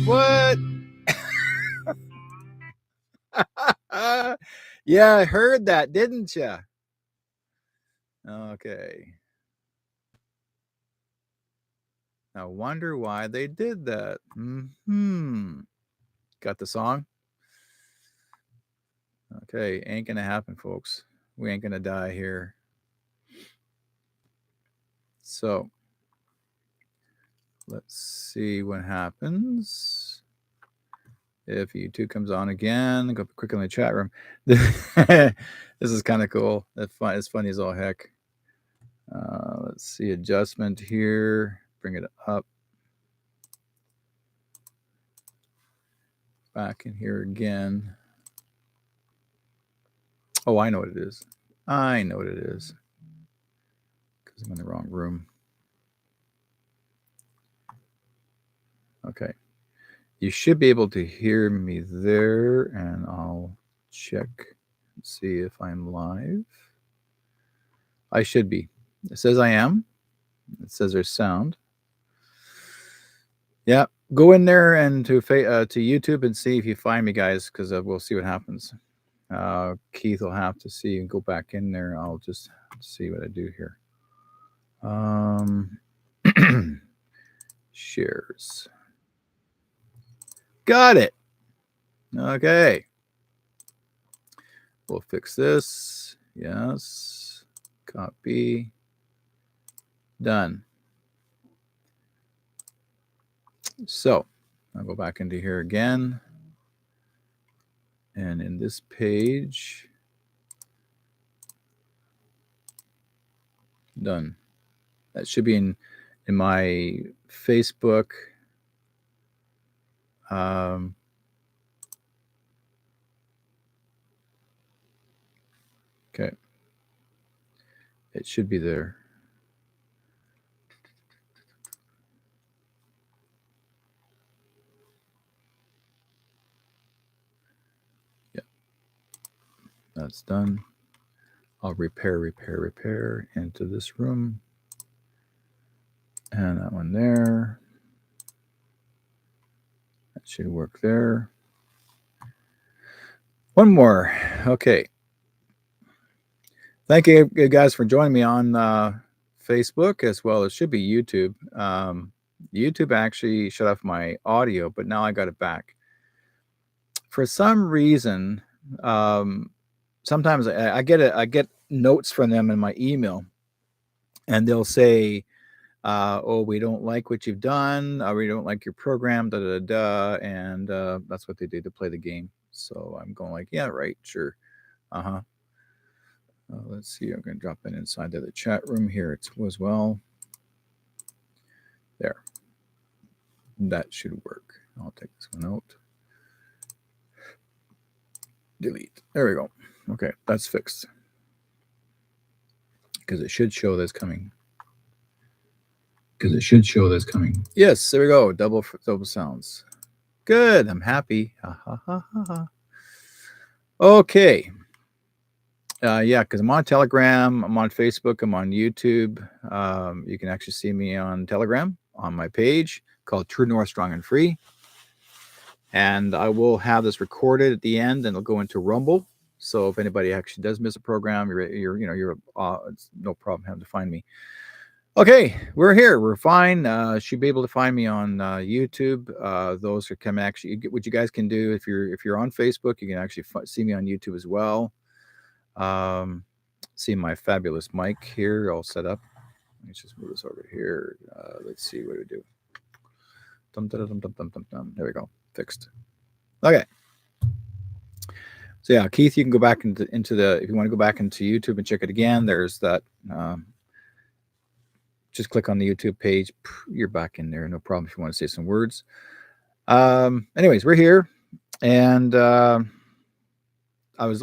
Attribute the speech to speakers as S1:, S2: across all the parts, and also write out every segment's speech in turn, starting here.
S1: What? Yeah, I heard that, didn't you? Okay. I wonder why they did that. Got the song? Okay, ain't gonna happen, folks. We ain't gonna die here. So, let's see what happens. If YouTube comes on again, go quick in the chat room. This is kind of cool. It's funny as all heck. Let's see, adjustment here. Bring it up. Back in here again. Oh, I know what it is. I know what it is. Because I'm in the wrong room. Okay. You should be able to hear me there, and I'll check and see if I'm live. I should be. It says I am. It says there's sound. Yeah, go in there and to YouTube and see if you find me, guys, because we'll see what happens. Keith will have to see and go back in there. I'll just see what I do here. Shares. Got it. Okay. We'll fix this. Yes. Copy. Done. So I'll go back into here again. And in this page, done. That should be in my Facebook. Okay. It should be there. Yeah. That's done. I'll repair into this room. And that one there. That should work there. One more. Okay. Thank you guys for joining me on Facebook as well as should be YouTube. YouTube actually shut off my audio, but now I got it back. For some reason, sometimes I get notes from them in my email, and they'll say, "Oh, we don't like what you've done. We don't like your program." And that's what they do to play the game. So I'm going like, "Yeah, right, sure, let's see. I'm going to drop in inside the chat room here as well. There. That should work. I'll take this one out. Delete. There we go. Okay, that's fixed. Because it should show this coming. Yes, there we go. Double sounds. Good. I'm happy. Ha ha ha ha ha. Okay. Yeah, because I'm on Telegram, I'm on Facebook, I'm on YouTube. You can actually see me on Telegram on my page called True North Strong and Free. And I will have this recorded at the end, and it'll go into Rumble. So if anybody actually does miss a program, it's no problem having to find me. Okay, we're here. We're fine. Should be able to find me on YouTube. Those who can actually, what you guys can do if you're on Facebook, you can actually see me on YouTube as well. See my fabulous mic here all set up. Let's just move this over here. Let's see what we do. There we go. Fixed. Okay. So yeah, Keith, you can go back into if you want to go back into YouTube and check it again, there's that. Just click on the YouTube page. You're back in there. No problem if you want to say some words. Anyways, we're here, and I was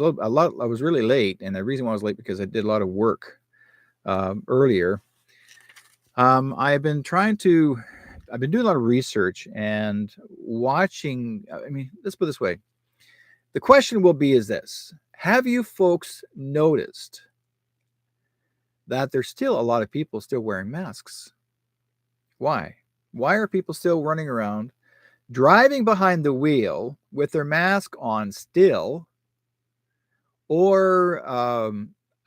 S1: really late, and the reason why I was late because I did a lot of work earlier. I've been doing a lot of research and watching. I mean, let's put it this way. The question will be is this: have you folks noticed that there's still a lot of people still wearing masks? Why? Why are people still running around, driving behind the wheel with their mask on still, or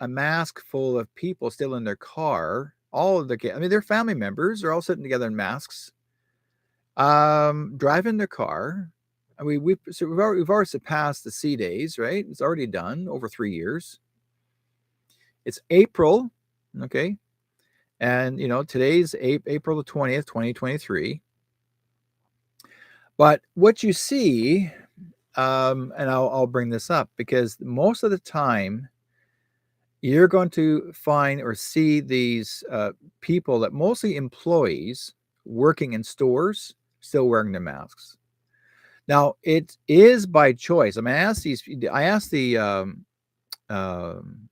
S1: a mask full of people still in their car? All of the, I mean, their family members are all sitting together in masks, driving their car. I mean, we've already surpassed the C days, right? It's already done over 3 years. It's April, okay, and today's April the 20th, 2023. But what you see, and I'll bring this up because most of the time you're going to find or see these people, that mostly employees working in stores, still wearing their masks. Now it is by choice. I mean, um,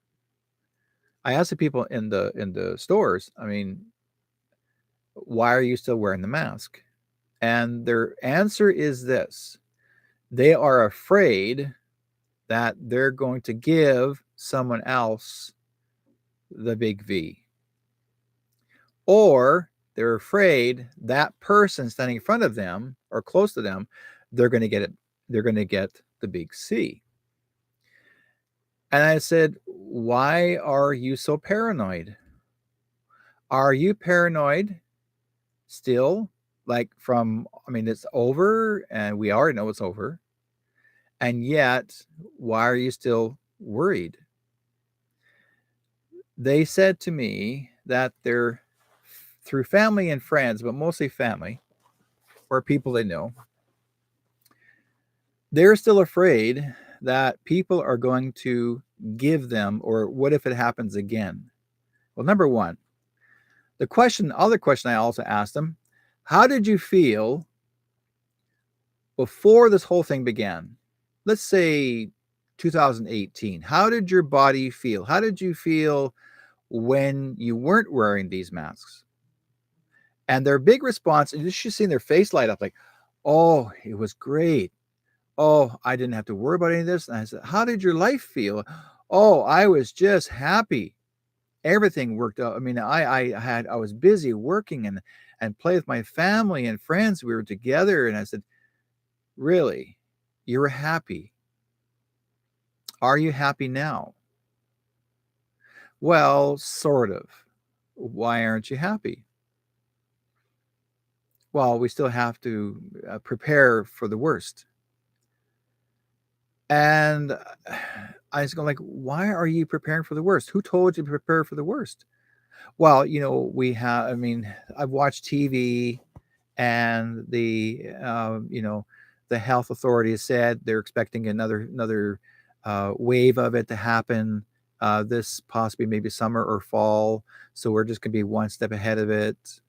S1: I asked the people in the stores. I mean, why are you still wearing the mask? And their answer is this: they are afraid that they're going to give someone else the big V, or they're afraid that person standing in front of them or close to them, they're going to get it. They're going to get the big C. And I said, why are you so paranoid? Are you paranoid still? Like I mean, it's over and we already know it's over. And yet, why are you still worried? They said to me that they're, through family and friends, but mostly family or people they know, they're still afraid that people are going to give them, or what if it happens again? Well, number one, other question I also asked them: how did you feel before this whole thing began? Let's say 2018. How did your body feel? How did you feel when you weren't wearing these masks? And their big response, and you should see their face light up, like, oh, it was great. Oh, I didn't have to worry about any of this. And I said, how did your life feel? Oh, I was just happy. Everything worked out. I mean, I was busy working and play with my family and friends. We were together. And I said, really? You were happy? Are you happy now? Well, sort of. Why aren't you happy? Well, we still have to prepare for the worst. And I was going like, why are you preparing for the worst? Who told you to prepare for the worst? Well, I mean, I've watched TV, and the health authorities said they're expecting another wave of it to happen, this possibly maybe summer or fall. So we're just going to be one step ahead of it.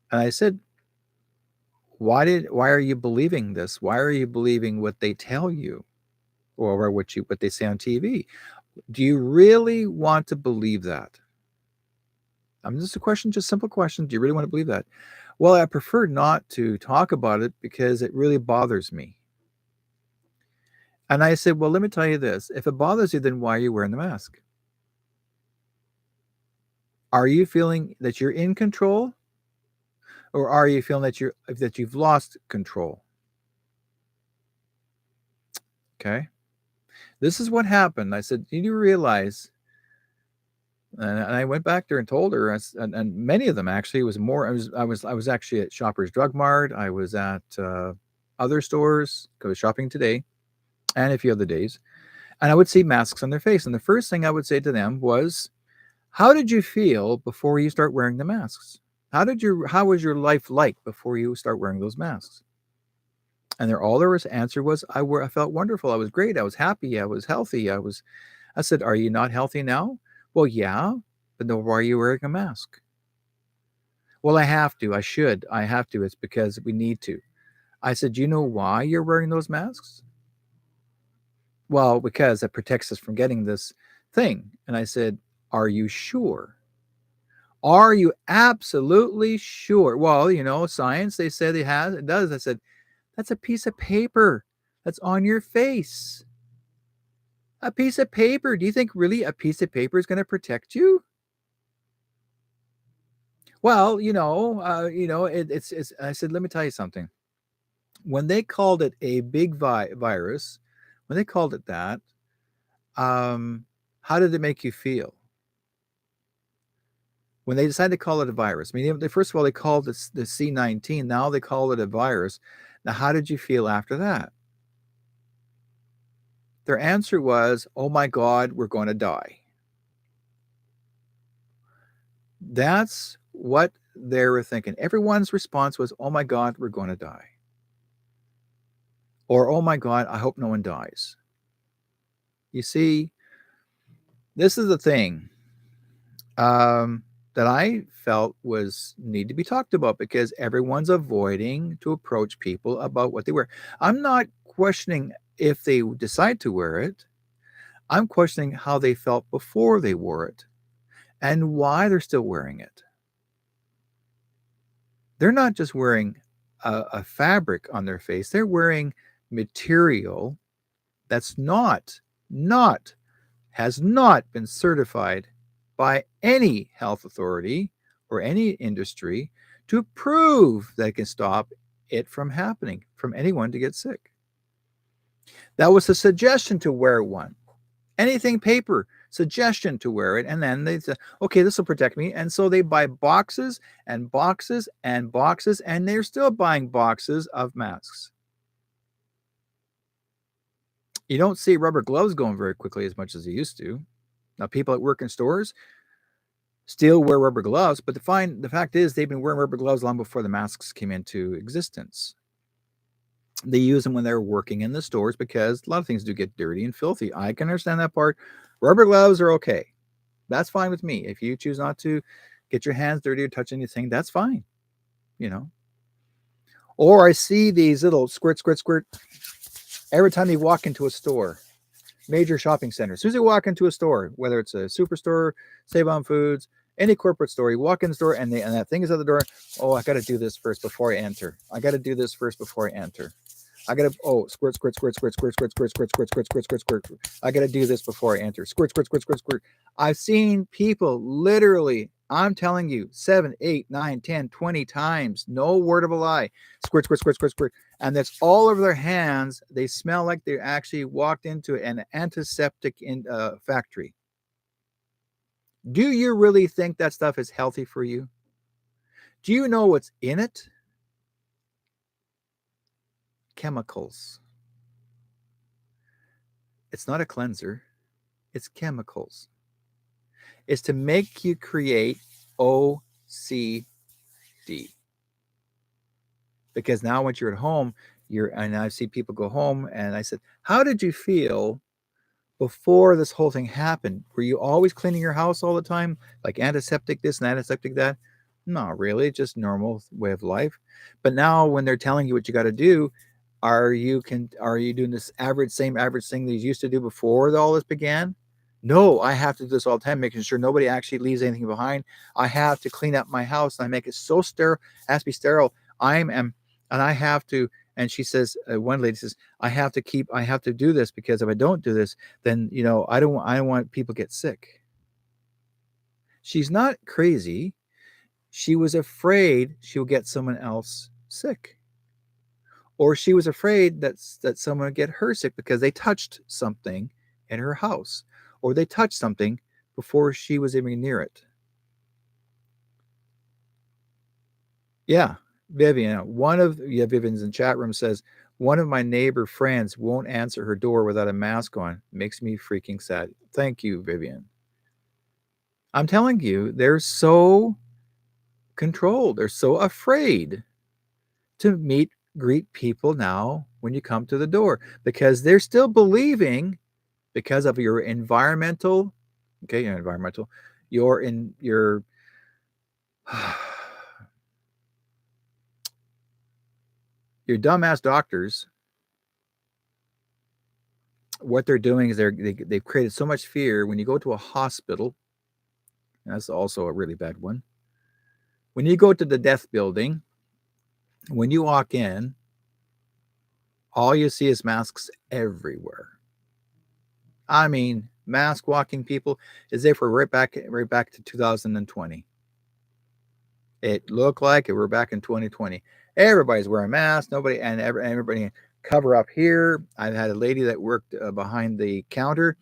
S1: And I said, why are you believing this? Why are you believing what they tell you, or what they say on TV? Do you really want to believe that? I mean, just a question, just simple question. Do you really want to believe that? Well, I prefer not to talk about it because it really bothers me. And I said, well, let me tell you this. If it bothers you, then why are you wearing the mask? Are you feeling that you're in control, or are you feeling that you've lost control? Okay. This is what happened. I said, "Do you realize?" And I went back there and told her, and many of them actually, it was more. I was actually at Shoppers Drug Mart. I was at other stores. I was shopping today and a few other days, and I would see masks on their face. And the first thing I would say to them was, "How did you feel before you start wearing the masks? How was your life like before you start wearing those masks?" And their answer was, I felt wonderful. I was great. I was happy. I was healthy. I said, "Are you not healthy now?" "Well, yeah, but then why are you wearing a mask?" "Well, I have to. I should. I have to. It's because we need to." I said, "Do you know why you're wearing those masks?" "Well, because it protects us from getting this thing." And I said, "Are you sure? Are you absolutely sure?" "Well, science, they said it does." I said, "That's a piece of paper that's on your face. A piece of paper. Do you think really a piece of paper is going to protect you?" Well, it's. I said, let me tell you something. When they called it a big virus, when they called it that, um, how did it make you feel? When they decided to call it a virus, I mean, first of all, they called it the C-19. Now they call it a virus. Now, how did you feel after that? Their answer was, oh my God, we're going to die. That's what they were thinking. Everyone's response was, oh my God, we're going to die. Or, oh my God, I hope no one dies. You see, this is the thing that I felt was need to be talked about because everyone's avoiding to approach people about what they wear. I'm not questioning if they decide to wear it. I'm questioning how they felt before they wore it and why they're still wearing it. They're not just wearing a fabric on their face, they're wearing material that's not, has not been certified by any health authority or any industry to prove that it can stop it from happening, from anyone to get sick. That was a suggestion to wear one. Anything paper, suggestion to wear it. And then they said, okay, this will protect me. And so they buy boxes and boxes and boxes, and they're still buying boxes of masks. You don't see rubber gloves going very quickly as much as they used to. Now, people that work in stores still wear rubber gloves, but the fact is they've been wearing rubber gloves long before the masks came into existence. They use them when they're working in the stores because a lot of things do get dirty and filthy. I can understand that part. Rubber gloves are okay. That's fine with me. If you choose not to get your hands dirty or touch anything, that's fine. You know. Or I see these little squirt, squirt, squirt every time you walk into a store, major shopping center. As soon as you walk into a store, whether it's a superstore, Save On Foods, any corporate store, you walk in the store and that thing is at the door. Oh, I got to do this first before I enter. I got to do this first before I enter. I gotta squirt, squirt, squirt, squirt, squirt, squirt, squirt, squirt, squirt, squirt, squirt, squirt, squirt. I gotta do this before I enter. Squirt, squirt, squirt, squirt, squirt. I've seen people literally, I'm telling you, 7, 8, 9, 10, 20 times. No word of a lie. Squirt, squirt, squirt, squirt, squirt. And that's all over their hands. They smell like they actually walked into an antiseptic factory. Do you really think that stuff is healthy for you? Do you know what's in it? Chemicals. It's not a cleanser. It's chemicals. It's to make you create OCD. Because now once you're at home, and I see people go home and I said, how did you feel before this whole thing happened? Were you always cleaning your house all the time? Like antiseptic this and antiseptic that? Not really, just normal way of life. But now when they're telling you what you got to do, are you doing this same average thing that you used to do before all this began? No, I have to do this all the time, making sure nobody actually leaves anything behind. I have to clean up my house and I make it so sterile, it has to be sterile. And I have to, and she says, one lady says, I have to do this because if I don't do this, then, I don't want people to get sick. She's not crazy. She was afraid she'll get someone else sick. Or she was afraid that someone would get her sick because they touched something in her house, or they touched something before she was even near it. Yeah, Vivian. Vivian's in chat room says one of my neighbor friends won't answer her door without a mask on. Makes me freaking sad. Thank you, Vivian. I'm telling you, they're so controlled. They're so afraid to greet people now when you come to the door because they're still believing because of your environmental, your your dumbass doctors. What they're doing is they've created so much fear when you go to a hospital. That's also a really bad one. When you go to the death building, when you walk in, all you see is masks everywhere. I mean, mask walking people as if we're right back to 2020. It looked like it were back in 2020. Everybody's wearing masks. Nobody and everybody cover up here. I had a lady that worked behind the counter.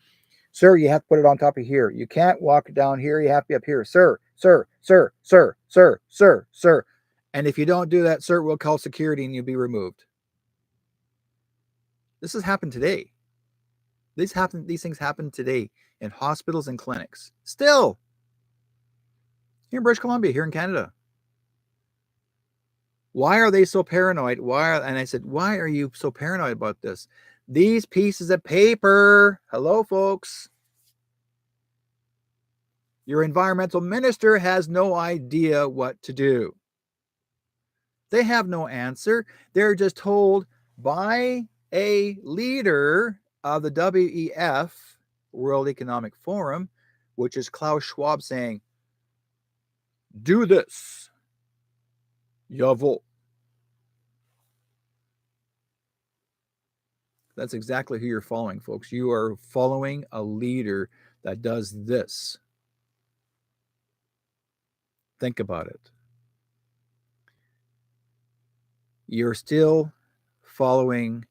S1: Sir, you have to put it on top of here. You can't walk down here. You have to be up here. Sir, sir, sir, sir, sir, sir, sir. And if you don't do that, sir, we'll call security and you'll be removed. This has happened today. These things happen today in hospitals and clinics. Still, here in British Columbia, here in Canada. Why are they so paranoid? And I said, why are you so paranoid about this? These pieces of paper. Hello, folks. Your environmental minister has no idea what to do. They have no answer. They're just told by a leader of the WEF, World Economic Forum, which is Klaus Schwab, saying, do this. Jawohl. That's exactly who you're following, folks. You are following a leader that does this. Think about it. You're still following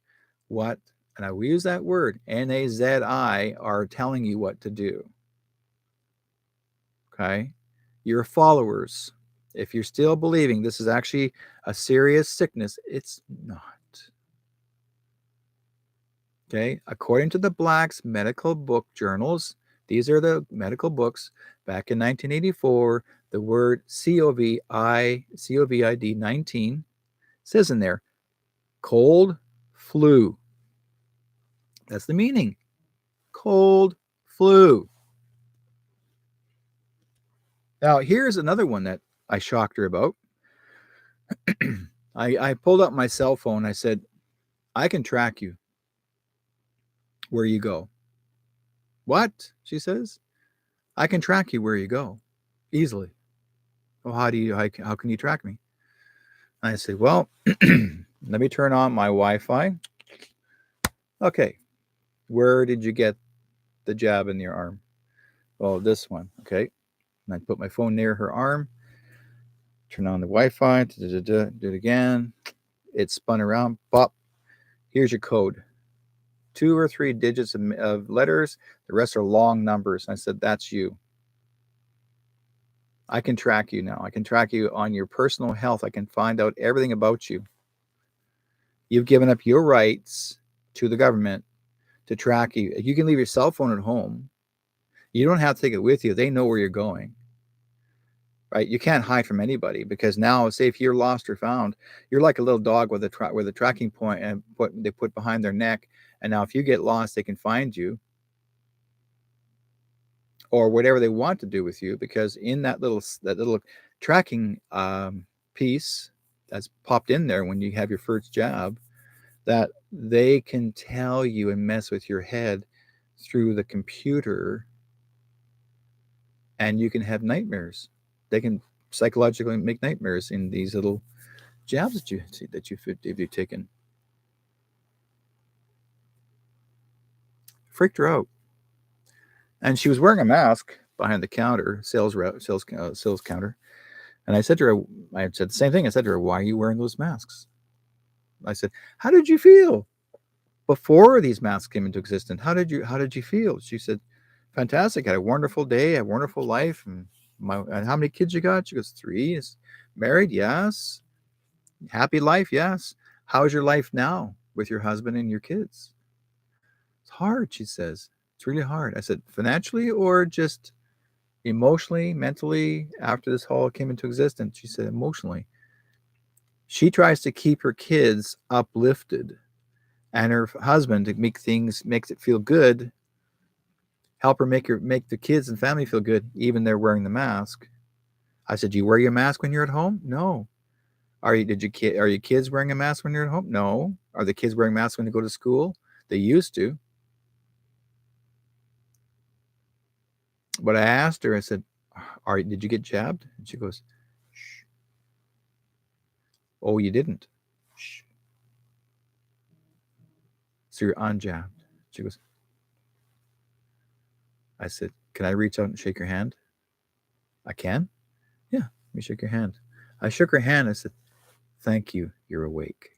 S1: what, and I will use that word, NAZI, are telling you what to do. Okay? Your followers, if you're still believing this is actually a serious sickness, it's not. Okay? According to the Black's medical book journals, these are the medical books back in 1984, the word COVID 19 says in there, cold flu. That's the meaning. Cold flu. Now, here's another one that I shocked her about. I pulled up my cell phone. I said, I can track you where you go. What? She says, I can track you where you go easily. Well, how can you track me? I said, well, let me turn on my Wi-Fi. Okay. Where did you get the jab in your arm? Well, this one. Okay. And I put my phone near her arm, turn on the Wi-Fi, do it again. It spun around. Pop. Here's your code. 2 or 3 digits of letters. The rest are long numbers. I said, that's you. I can track you now. I can track you on your personal health. I can find out everything about you. You've given up your rights to the government to track you. You can leave your cell phone at home. You don't have to take it with you. They know where you're going. Right? You can't hide from anybody because now, say if you're lost or found, you're like a little dog with a tracking point and they put behind their neck. And now, if you get lost, they can find you or whatever they want to do with you. Because in that little tracking piece that's popped in there when you have your first jab, that they can tell you and mess with your head through the computer, and you can have nightmares. They can psychologically make nightmares in these little jabs that you've taken. Freaked her out, and she was wearing a mask behind the counter, sales counter. And I said to her, I said the same thing. I said to her, "Why are you wearing those masks?" I said, "How did you feel before these masks came into existence? How did you feel?" She said, "Fantastic. I had a wonderful day, a wonderful life, and how many kids you got?" She goes, 3. Is married? Yes. Happy life? Yes. How's your life now with your husband and your kids? It's hard, she says. It's really hard. I said, financially or just emotionally, mentally, after this all came into existence? She said, emotionally. She tries to keep her kids uplifted and her husband to makes it feel good, help her make the kids and family feel good, even they're wearing the mask. I said, do you wear your mask when you're at home? No. Are your kids wearing a mask when you're at home? No. Are the kids wearing masks when they go to school? They used to. But I asked her, I said, did you get jabbed? And she goes, shh. Oh, you didn't? Shh. So you're unjabbed. She goes, I said, can I reach out and shake your hand? I can? Yeah, let me shake your hand. I shook her hand. I said, "Thank you. You're awake."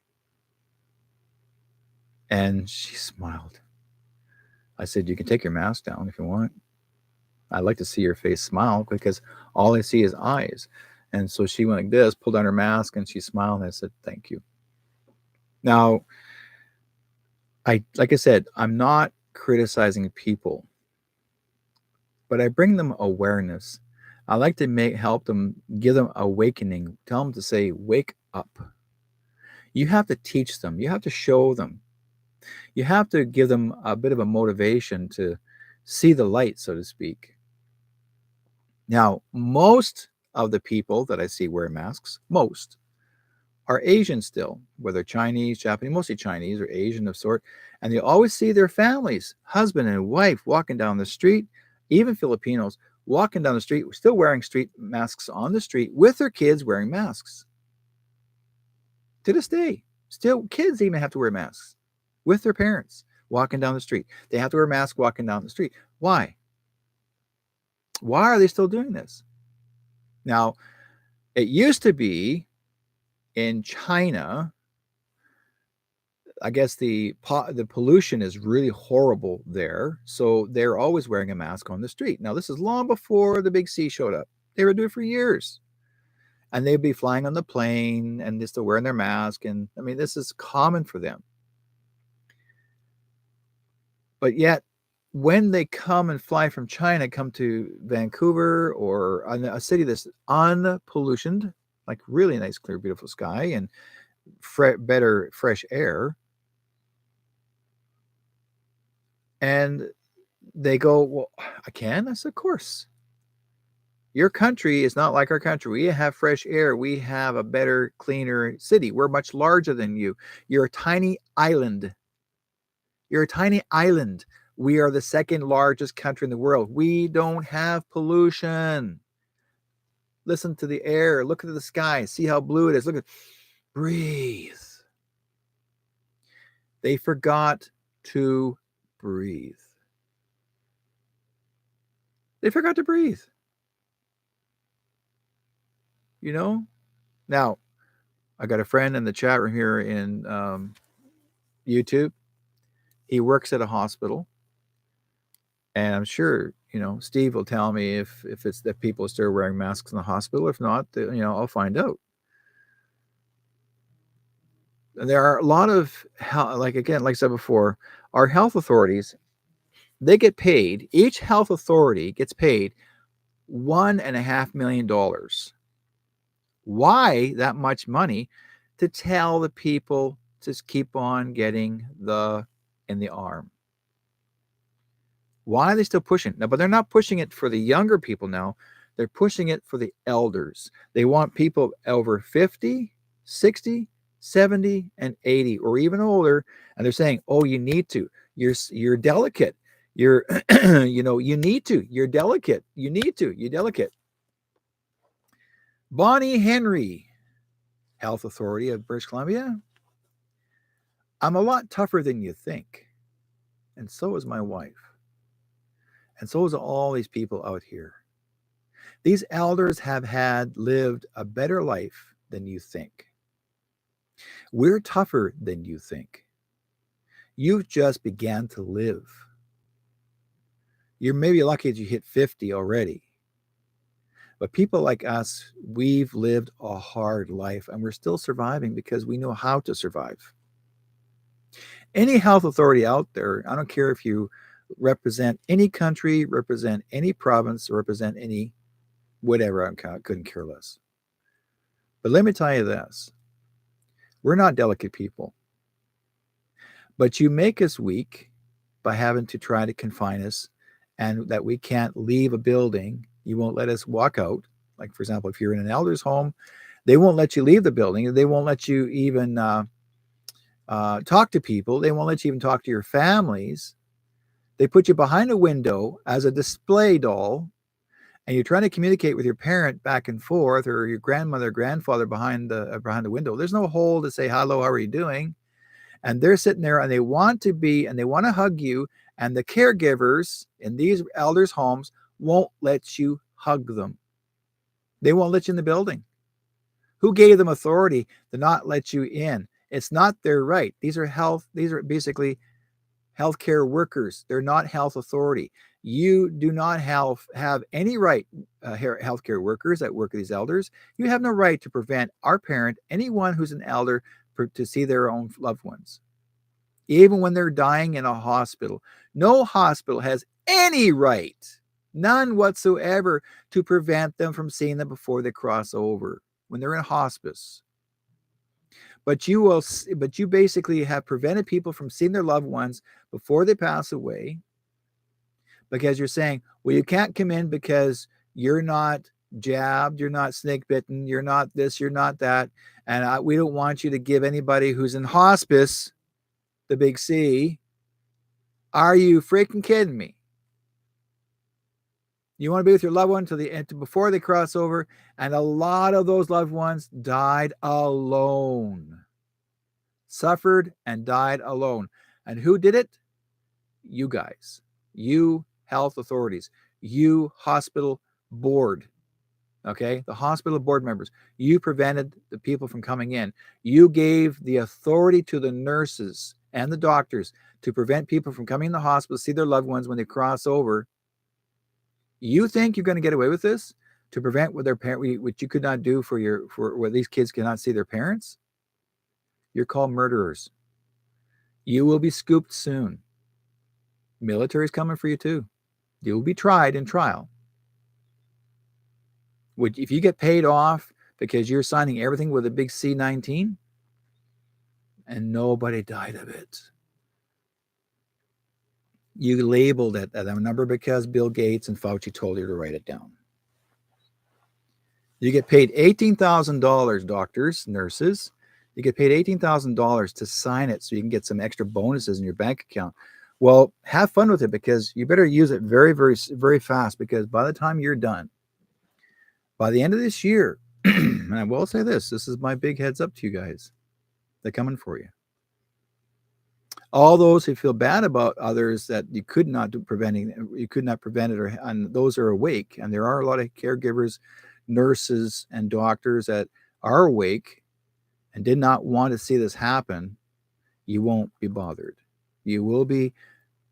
S1: And she smiled. I said, "You can take your mask down if you want. I'd like to see your face smile because all I see is eyes." And so she went like this, pulled down her mask, and she smiled. And I said, "Thank you." Now, like I said, I'm not criticizing people, but I bring them awareness. I like to help them, give them awakening, tell them to say, "Wake up." You have to teach them. You have to show them. You have to give them a bit of a motivation to see the light, so to speak. Now, most of the people that I see wear masks, most are Asian still, whether Chinese, Japanese, mostly Chinese or Asian of sort. And you always see their families, husband and wife, walking down the street, even Filipinos walking down the street, still wearing street masks on the street with their kids wearing masks. To this day, still kids even have to wear masks with their parents walking down the street. They have to wear masks walking down the street. Why? Why are they still doing this? Now, it used to be in China, I guess the pollution is really horrible there, so they're always wearing a mask on the street. Now, this is long before the big C showed up. They were doing it for years, and they'd be flying on the plane and they're still wearing their mask. And I mean, this is common for them. But yet, when they come and fly from China, come to Vancouver or a city that's unpolluted, like really nice, clear, beautiful sky and better fresh air, and they go, "Well, I can?" I said, "Of course. Your country is not like our country. We have fresh air. We have a better, cleaner city. We're much larger than you. You're a tiny island. You're a tiny island. We are the second largest country in the world. We don't have pollution. Listen to the air. Look at the sky. See how blue it is. Look at, breathe." They forgot to breathe. They forgot to breathe. You know? Now, I got a friend in the chat room here in YouTube. He works at a hospital. And I'm sure, Steve will tell me if it's that people are still wearing masks in the hospital. If not, I'll find out. And there are a lot of, like I said before, our health authorities, they get paid. Each health authority gets paid $1.5 million. Why that much money? To tell the people to keep on getting in the arm. Why are they still pushing? Now, but they're not pushing it for the younger people now. They're pushing it for the elders. They want people over 50, 60, 70, and 80, or even older. And they're saying, "Oh, you need to. You're delicate. You're, you need to. You're delicate. You need to. You're delicate." Bonnie Henry, Health Authority of British Columbia. "I'm a lot tougher than you think. And so is my wife. And so is all these people out here. These elders have lived a better life than you think. We're tougher than you think. You've just began to live. You're maybe lucky that you hit 50 already. But people like us, we've lived a hard life and we're still surviving because we know how to survive." Any health authority out there, I don't care if you represent any country, represent any province, or represent any whatever, I couldn't care less. But let me tell you this. We're not delicate people. But you make us weak by having to try to confine us, and that we can't leave a building. You won't let us walk out. Like, for example, if you're in an elder's home, they won't let you leave the building. They won't let you even talk to people. They won't let you even talk to your families. They put you behind a window as a display doll, and you're trying to communicate with your parent back and forth, or your grandmother, grandfather behind the window. There's no hole to say, "Hello, how are you doing?" And they're sitting there and they want to hug you. And the caregivers in these elders' homes won't let you hug them. They won't let you in the building. Who gave them authority to not let you in? It's not their right. These are basically healthcare workers. They're not health authority. You do not have any right, healthcare workers that work with these elders. You have no right to prevent our parent, anyone who's an elder, to see their own loved ones, even when they're dying in a hospital. No hospital has any right, none whatsoever, to prevent them from seeing them before they cross over when they're in hospice. But you basically have prevented people from seeing their loved ones before they pass away, because you're saying, well, you can't come in because you're not jabbed, you're not snake bitten, you're not this, you're not that, and we don't want you to give anybody who's in hospice the big C. Are you freaking kidding me? You want to be with your loved one before they cross over, and a lot of those loved ones died alone, suffered and died alone. And who did it? You guys, you health authorities, you hospital board, okay? The hospital board members. You prevented the people from coming in. You gave the authority to the nurses and the doctors to prevent people from coming in the hospital to see their loved ones when they cross over. You think you're going to get away with this, to prevent what their parent, what you could not do for where these kids cannot see their parents? You're called murderers. You will be scooped soon. Military's coming for you too. You will be tried in trial. If you get paid off because you're signing everything with a big C-19 and nobody died of it, you labeled it as a number because Bill Gates and Fauci told you to write it down. You get paid $18,000, doctors, nurses. You get paid $18,000 to sign it so you can get some extra bonuses in your bank account. Well, have fun with it, because you better use it very, very, very fast, because by the time you're done, by the end of this year, and I will say this is my big heads up to you guys. They're coming for you. All those who feel bad about others that you could not prevent it, and those are awake, and there are a lot of caregivers, nurses, and doctors that are awake and did not want to see this happen. You won't be bothered. You will be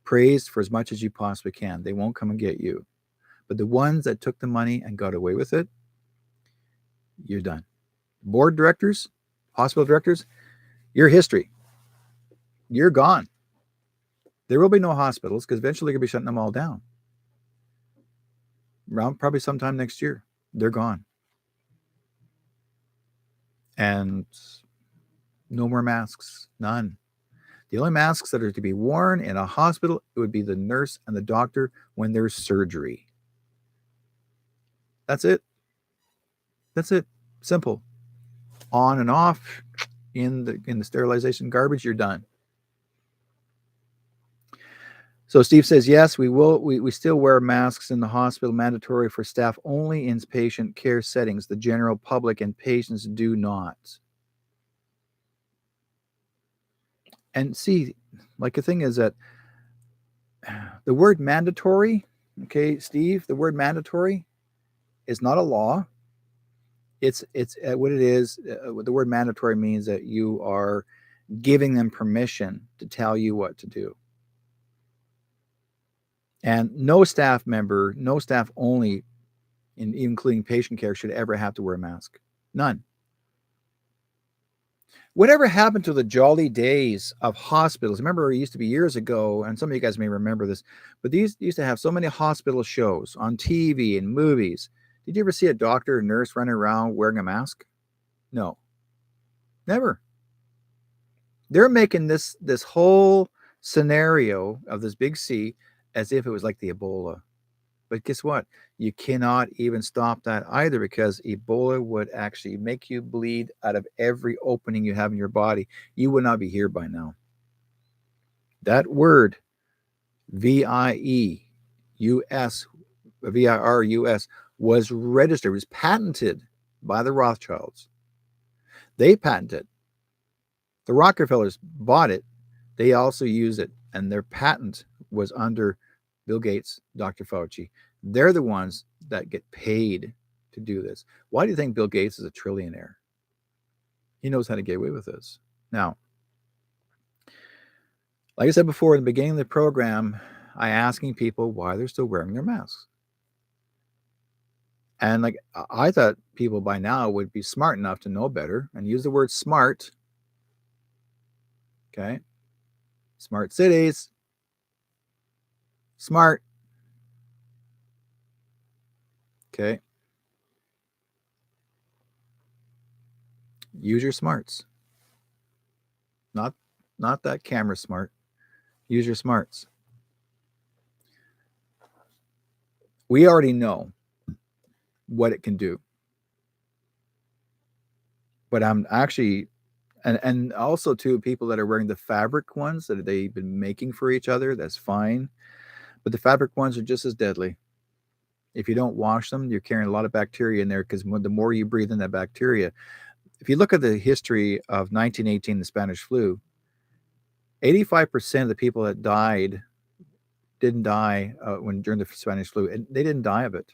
S1: praised for as much as you possibly can. They won't come and get you. But the ones that took the money and got away with it, you're done. Board directors, hospital directors, your history. You're gone. There will be no hospitals, because eventually they're going to be shutting them all down. Around probably sometime next year, they're gone. And no more masks, none. The only masks that are to be worn in a hospital, it would be the nurse and the doctor when there's surgery. That's it. That's it. Simple. On and off in the sterilization garbage, you're done. So Steve says, yes, we will. We still wear masks in the hospital, mandatory for staff only in patient care settings. The general public and patients do not. And see, like, the thing is that the word mandatory, okay, Steve, the word mandatory is not a law. It's what it is. The word mandatory means that you are giving them permission to tell you what to do. And no staff member, no staff only, including patient care, should ever have to wear a mask. None. Whatever happened to the jolly days of hospitals? Remember, it used to be years ago, and some of you guys may remember this, but these used to have so many hospital shows on TV and movies. Did you ever see a doctor or nurse running around wearing a mask? No. Never. They're making this whole scenario of this big C as if it was like the Ebola. But guess what? You cannot even stop that either, because Ebola would actually make you bleed out of every opening you have in your body. You would not be here by now. That word, VIRUS, was registered, was patented by the Rothschilds. They patented it. The Rockefellers bought it. They also use it, and their patent was under Bill Gates, Dr. Fauci. They're the ones that get paid to do this. Why do you think Bill Gates is a trillionaire? He knows how to get away with this. Now, like I said before, in the beginning of the program, I asking people why they're still wearing their masks. And like I thought people by now would be smart enough to know better and use the word smart. Okay. Smart cities. Smart. Okay. Use your smarts. Not that camera smart. Use your smarts. We already know what it can do. But I'm actually and also too, people that are wearing the fabric ones that they've been making for each other, that's fine. But the fabric ones are just as deadly. If you don't wash them, you're carrying a lot of bacteria in there because the more you breathe in that bacteria, if you look at the history of 1918, the Spanish flu, 85% of the people that died didn't die during the Spanish flu, and they didn't die of it.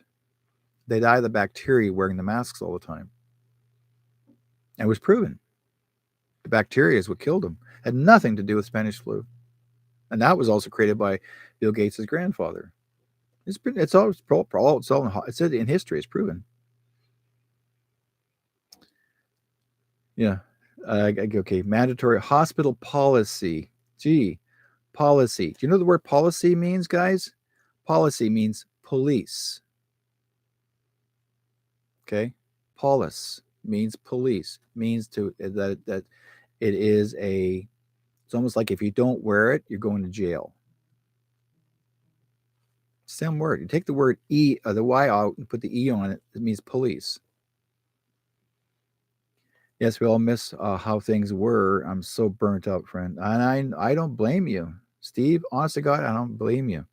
S1: They died of the bacteria wearing the masks all the time. And it was proven. The bacteria is what killed them. It had nothing to do with Spanish flu. And that was also created by Bill Gates' grandfather. It's in history. It's proven. Yeah. Okay. Mandatory hospital policy. Gee, policy. Do you know the word policy means, guys? Policy means police. Okay. Polis means police. Means that it is it's almost like if you don't wear it, you're going to jail. Same word. You take the word E or the Y out and put the E on it. It means police. Yes, we all miss how things were. I'm so burnt out, friend. And I don't blame you. Steve, honest to God, I don't blame you.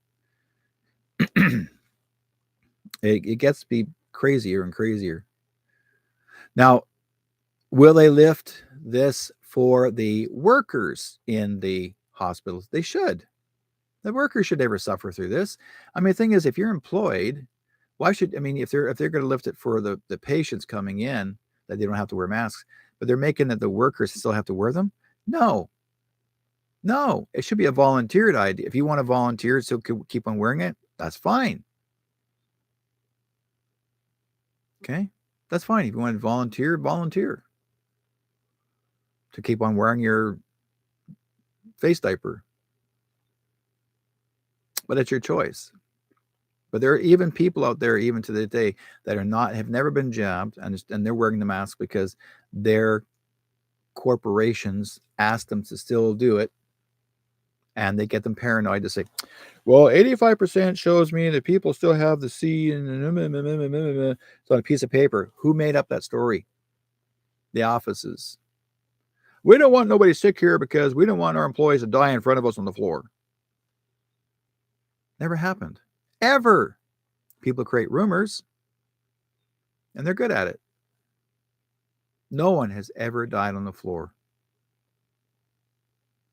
S1: It gets to be crazier and crazier. Now, will they lift this for the workers in the hospitals? They should. The workers should never suffer through this. I mean, the thing is, if you're employed, if they're going to lift it for the patients coming in, that they don't have to wear masks, but they're making it the workers still have to wear them? No, it should be a volunteered idea. If you want to volunteer, so keep on wearing it, that's fine. Okay, that's fine. If you want to volunteer to keep on wearing your face diaper, but it's your choice. But there are even people out there, even to this day, that have never been jabbed, and they're wearing the mask because their corporations ask them to still do it, and they get them paranoid to say, "Well, 85% shows me that people still have the C and it's on a piece of paper." Who made up that story? The offices. We don't want nobody sick here because we don't want our employees to die in front of us on the floor. Never happened. Ever. People create rumors, and they're good at it. No one has ever died on the floor.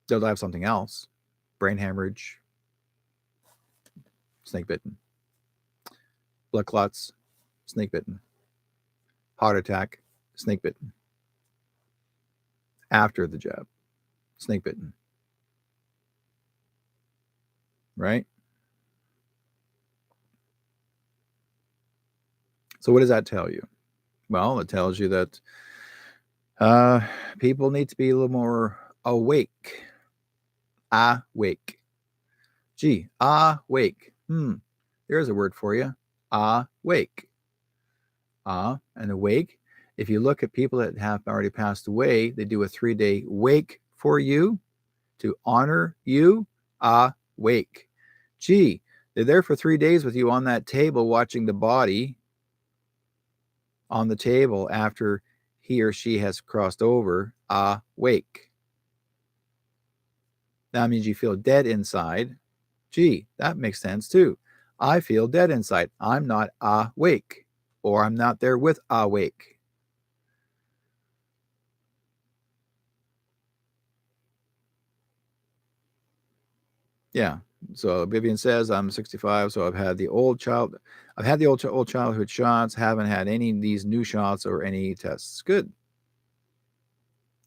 S1: They'll die of something else. Brain hemorrhage, snake bitten. Blood clots, snake bitten. Heart attack, snake bitten. After the jab, snake bitten. Right? So what does that tell you? Well, it tells you that people need to be a little more awake. Awake. Gee, awake. There's a word for you. Awake. And awake. If you look at people that have already passed away, they do a 3-day wake for you to honor you. Awake. Gee, they're there for 3 days with you on that table watching the body on the table after he or she has crossed over. Awake. That means you feel dead inside. Gee, that makes sense too. I feel dead inside. I'm not awake, or I'm not there with awake. Yeah. So Vivian says I'm 65, so I've had the old childhood shots, haven't had any of these new shots or any tests. Good.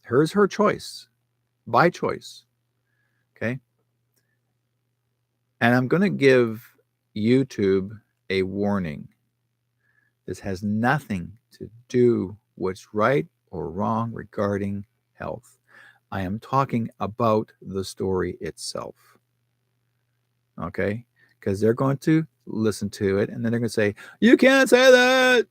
S1: Hers, her choice, by choice. Okay. And I'm going to give YouTube a warning. This has nothing to do what's right or wrong regarding health. I am talking about the story itself. Okay? Because they're going to listen to it and then they're going to say, you can't say that.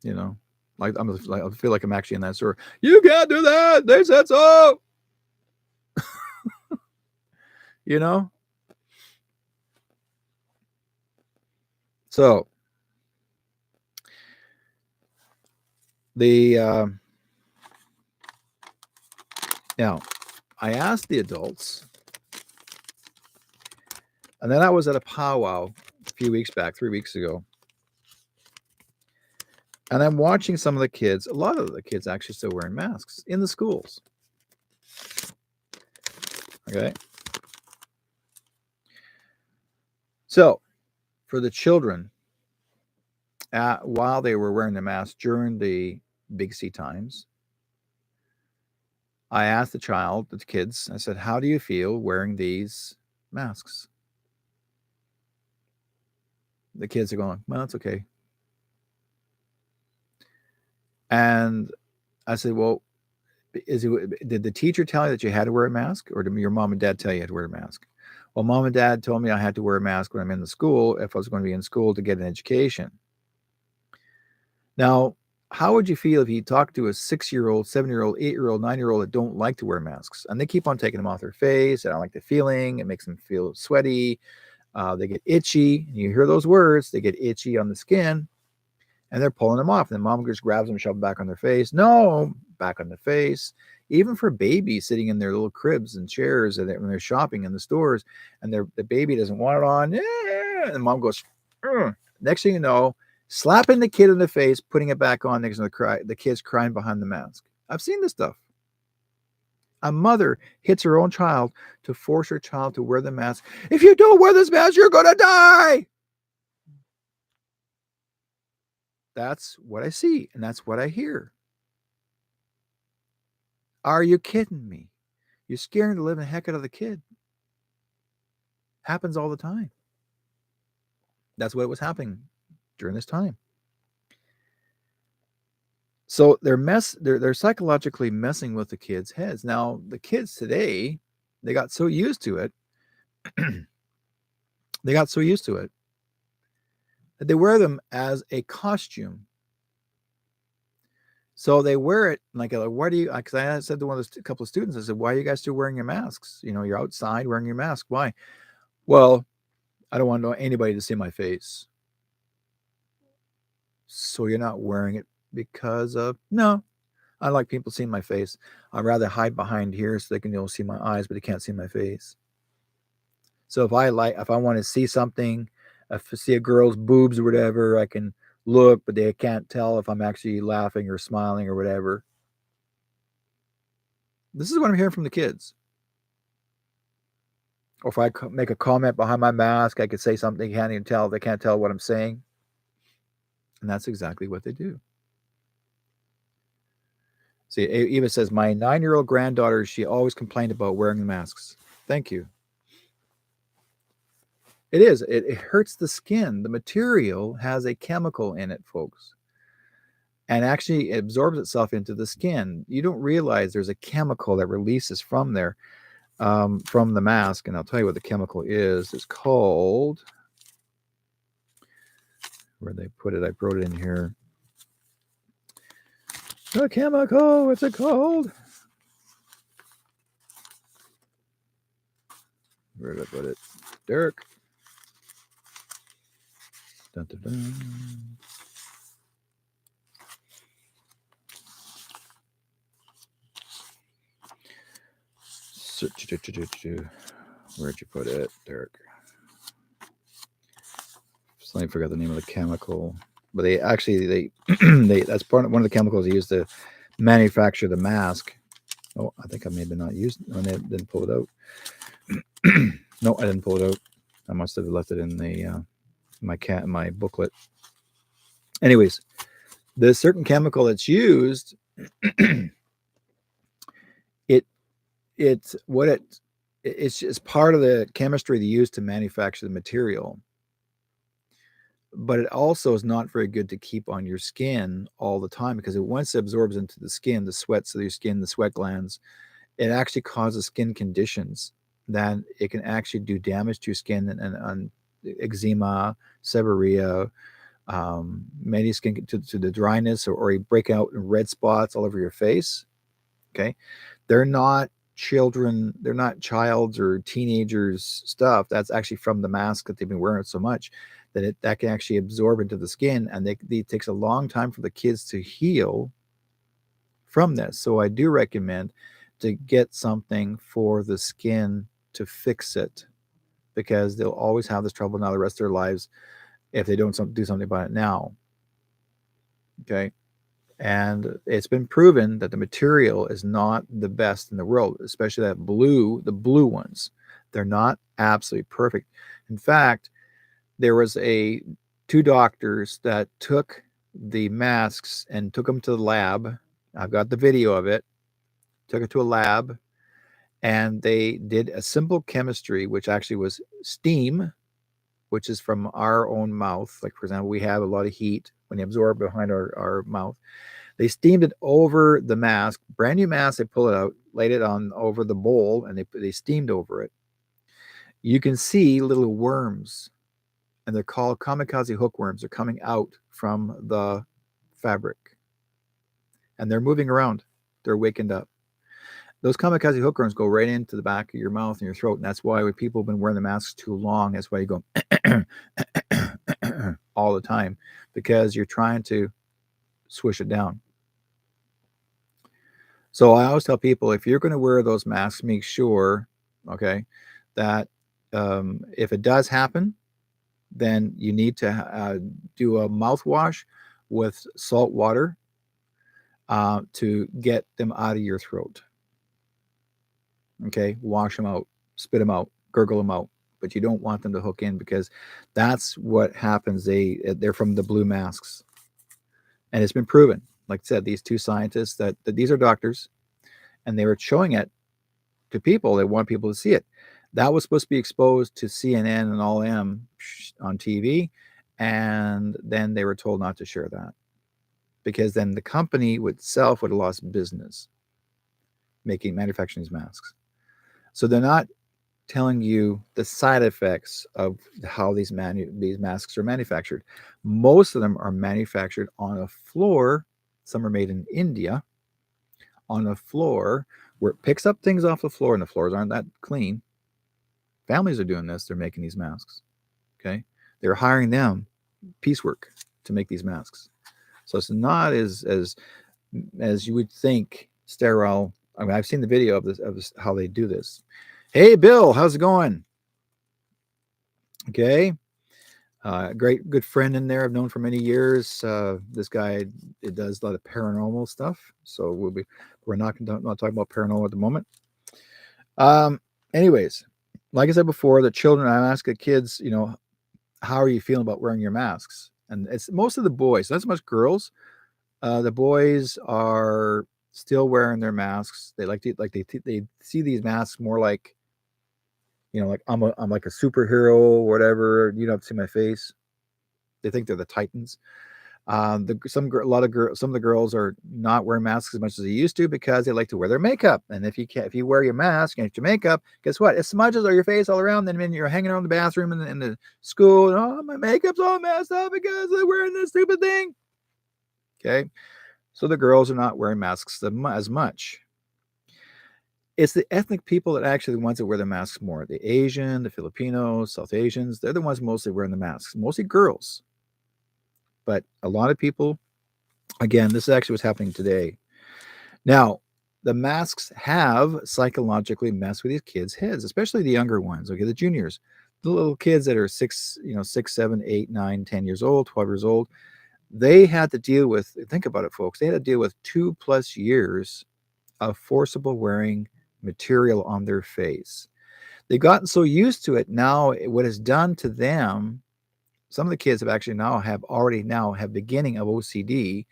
S1: You know, like I feel like I'm actually in that story. You can't do that. They said so. You know? So the now I asked the adults, and then I was at a powwow a few weeks back, 3 weeks ago, and I'm watching some of the kids. A lot of the kids actually still wearing masks in the schools. Okay. So for the children, while they were wearing the mask during the Big C times, I asked the kids, I said, how do you feel wearing these masks? The kids are going, well, it's okay. And I said, well, did the teacher tell you that you had to wear a mask, or did your mom and dad tell you had to wear a mask? Well, mom and dad told me I had to wear a mask when I'm in the school if I was going to be in school to get an education. Now, how would you feel if you talked to a 6-year-old, 7-year-old, 8-year-old, 9-year-old that don't like to wear masks and they keep on taking them off their face? They don't like the feeling. It makes them feel sweaty. They get itchy. You hear those words. They get itchy on the skin and they're pulling them off. And then mom just grabs them and shoves them back on their face. No, back on the face. Even for babies sitting in their little cribs and chairs and when they're shopping in the stores and the baby doesn't want it on. And mom goes, ugh. Next thing you know, slapping the kid in the face, putting it back on next to the kid's crying behind the mask. I've seen this stuff. A mother hits her own child to force her child to wear the mask. If you don't wear this mask, you're going to die. That's what I see, and that's what I hear. Are you kidding me? You're scaring the living heck out of the kid. Happens all the time. That's what was happening during this time. So they're psychologically messing with the kids' heads. Now, the kids today, they got so used to it. They got so used to it that they wear them as a costume. So they wear it like, why do you, because I said to a couple of students, I said, why are you guys still wearing your masks? You know, you're outside wearing your mask. Why? Well, I don't want anybody to see my face. So you're not wearing it because of, no, I like people seeing my face. I'd rather hide behind here so they can see my eyes, but they can't see my face. So if I want to see something, if I see a girl's boobs or whatever, I can look, but they can't tell if I'm actually laughing or smiling or whatever. This is what I'm hearing from the kids. Or if I make a comment behind my mask, I could say something they can't even tell. They can't tell what I'm saying. And that's exactly what they do. See, Eva says, my 9-year-old granddaughter, she always complained about wearing the masks. Thank you. It is. It hurts the skin. The material has a chemical in it, folks. And actually it absorbs itself into the skin. You don't realize there's a chemical that releases from there, from the mask. And I'll tell you what the chemical is. It's called, where they put it, I wrote it in here. The chemical, what's it called? Where did I put it? Derrick. Dun, dun, dun. Where'd you put it, Derrick? Let me forget the name of the chemical. But they that's one of the chemicals they use to manufacture the mask. Oh, I think I maybe not used it. I didn't pull it out. No, I didn't pull it out. I must have left it in the my booklet. Anyways, The certain chemical that's used, it it's what it's part of the chemistry they use to manufacture the material, but it also is not very good to keep on your skin all the time because once it absorbs into the skin, the sweats of your skin, the sweat glands, it actually causes skin conditions that it can actually do damage to your skin and eczema, seborrhea, many skin to the dryness, or you break out in red spots all over your face. Okay, they're not children, they're not child's or teenagers stuff. That's actually from the mask that they've been wearing so much that can actually absorb into the skin, and it takes a long time for the kids to heal from this. So I do recommend to get something for the skin to fix it, because they'll always have this trouble now the rest of their lives if they don't do something about it now. Okay. And it's been proven that the material is not the best in the world, especially the blue ones. They're not absolutely perfect. In fact, there was two doctors that took the masks and took them to the lab. I've got the video of it. Took it to a lab, and they did a simple chemistry, which actually was steam, which is from our own mouth. Like, for example, we have a lot of heat when you absorb behind our mouth. They steamed it over the mask, brand new mask. They pull it out, laid it on over the bowl, and they steamed over it. You can see little worms, and they're called kamikaze hookworms. They're coming out from the fabric, and they're moving around. They're wakened up. Those kamikaze hookworms go right into the back of your mouth and your throat, and that's why when people have been wearing the masks too long, that's why you go all the time, because you're trying to swish it down. So I always tell people, if you're going to wear those masks, make sure, okay, that if it does happen, then you need to do a mouthwash with salt water to get them out of your throat. Okay, wash them out, spit them out, gurgle them out, but you don't want them to hook in, because that's what happens. They're from the blue masks, and it's been proven. Like I said, these two scientists that these are doctors, and they were showing it to people. They want people to see it. That was supposed to be exposed to CNN and all them on TV, and then they were told not to share that, because then the company itself would have lost business manufacturing these masks. So they're not telling you the side effects of how these masks are manufactured. Most of them are manufactured on a floor. Some are made in India, on a floor where it picks up things off the floor, and the floors aren't that clean. Families are doing this. They're making these masks. Okay. They're hiring them piecework to make these masks. So it's not as you would think sterile. I mean, I've seen the video of this how they do this. Hey, Bill, how's it going? Okay. Great, good friend in there I've known for many years. This guy, it does a lot of paranormal stuff. So we're not talking about paranormal at the moment. Anyways, like I said before, the children, I ask the kids, how are you feeling about wearing your masks? And it's most of the boys, not so much girls. The boys are still wearing their masks. They they see these masks more like, like I'm like a superhero or whatever. You don't have to see my face. They think they're the Titans. Some of the girls are not wearing masks as much as they used to, because they like to wear their makeup. And if you wear your mask and your makeup, guess what? It smudges all your face all around. Then when you're hanging around the bathroom in the school, oh, my makeup's all messed up because I'm wearing this stupid thing. Okay, so the girls are not wearing masks as much. It's the ethnic people that are actually the ones that wear the masks more. The Asian, the Filipinos, South Asians, they're the ones mostly wearing the masks, mostly girls. But a lot of people, again, this is actually what's happening today. Now, the masks have psychologically messed with these kids' heads, especially the younger ones, okay, the juniors, the little kids that are 6, 7, 8, 9, 10 years old, 12 years old. They had to deal with, think about it, folks, they had to deal with 2+ years of forcible wearing material on their face. They've gotten so used to it now. What it's done to them Some of the kids have actually already have beginning of OCD,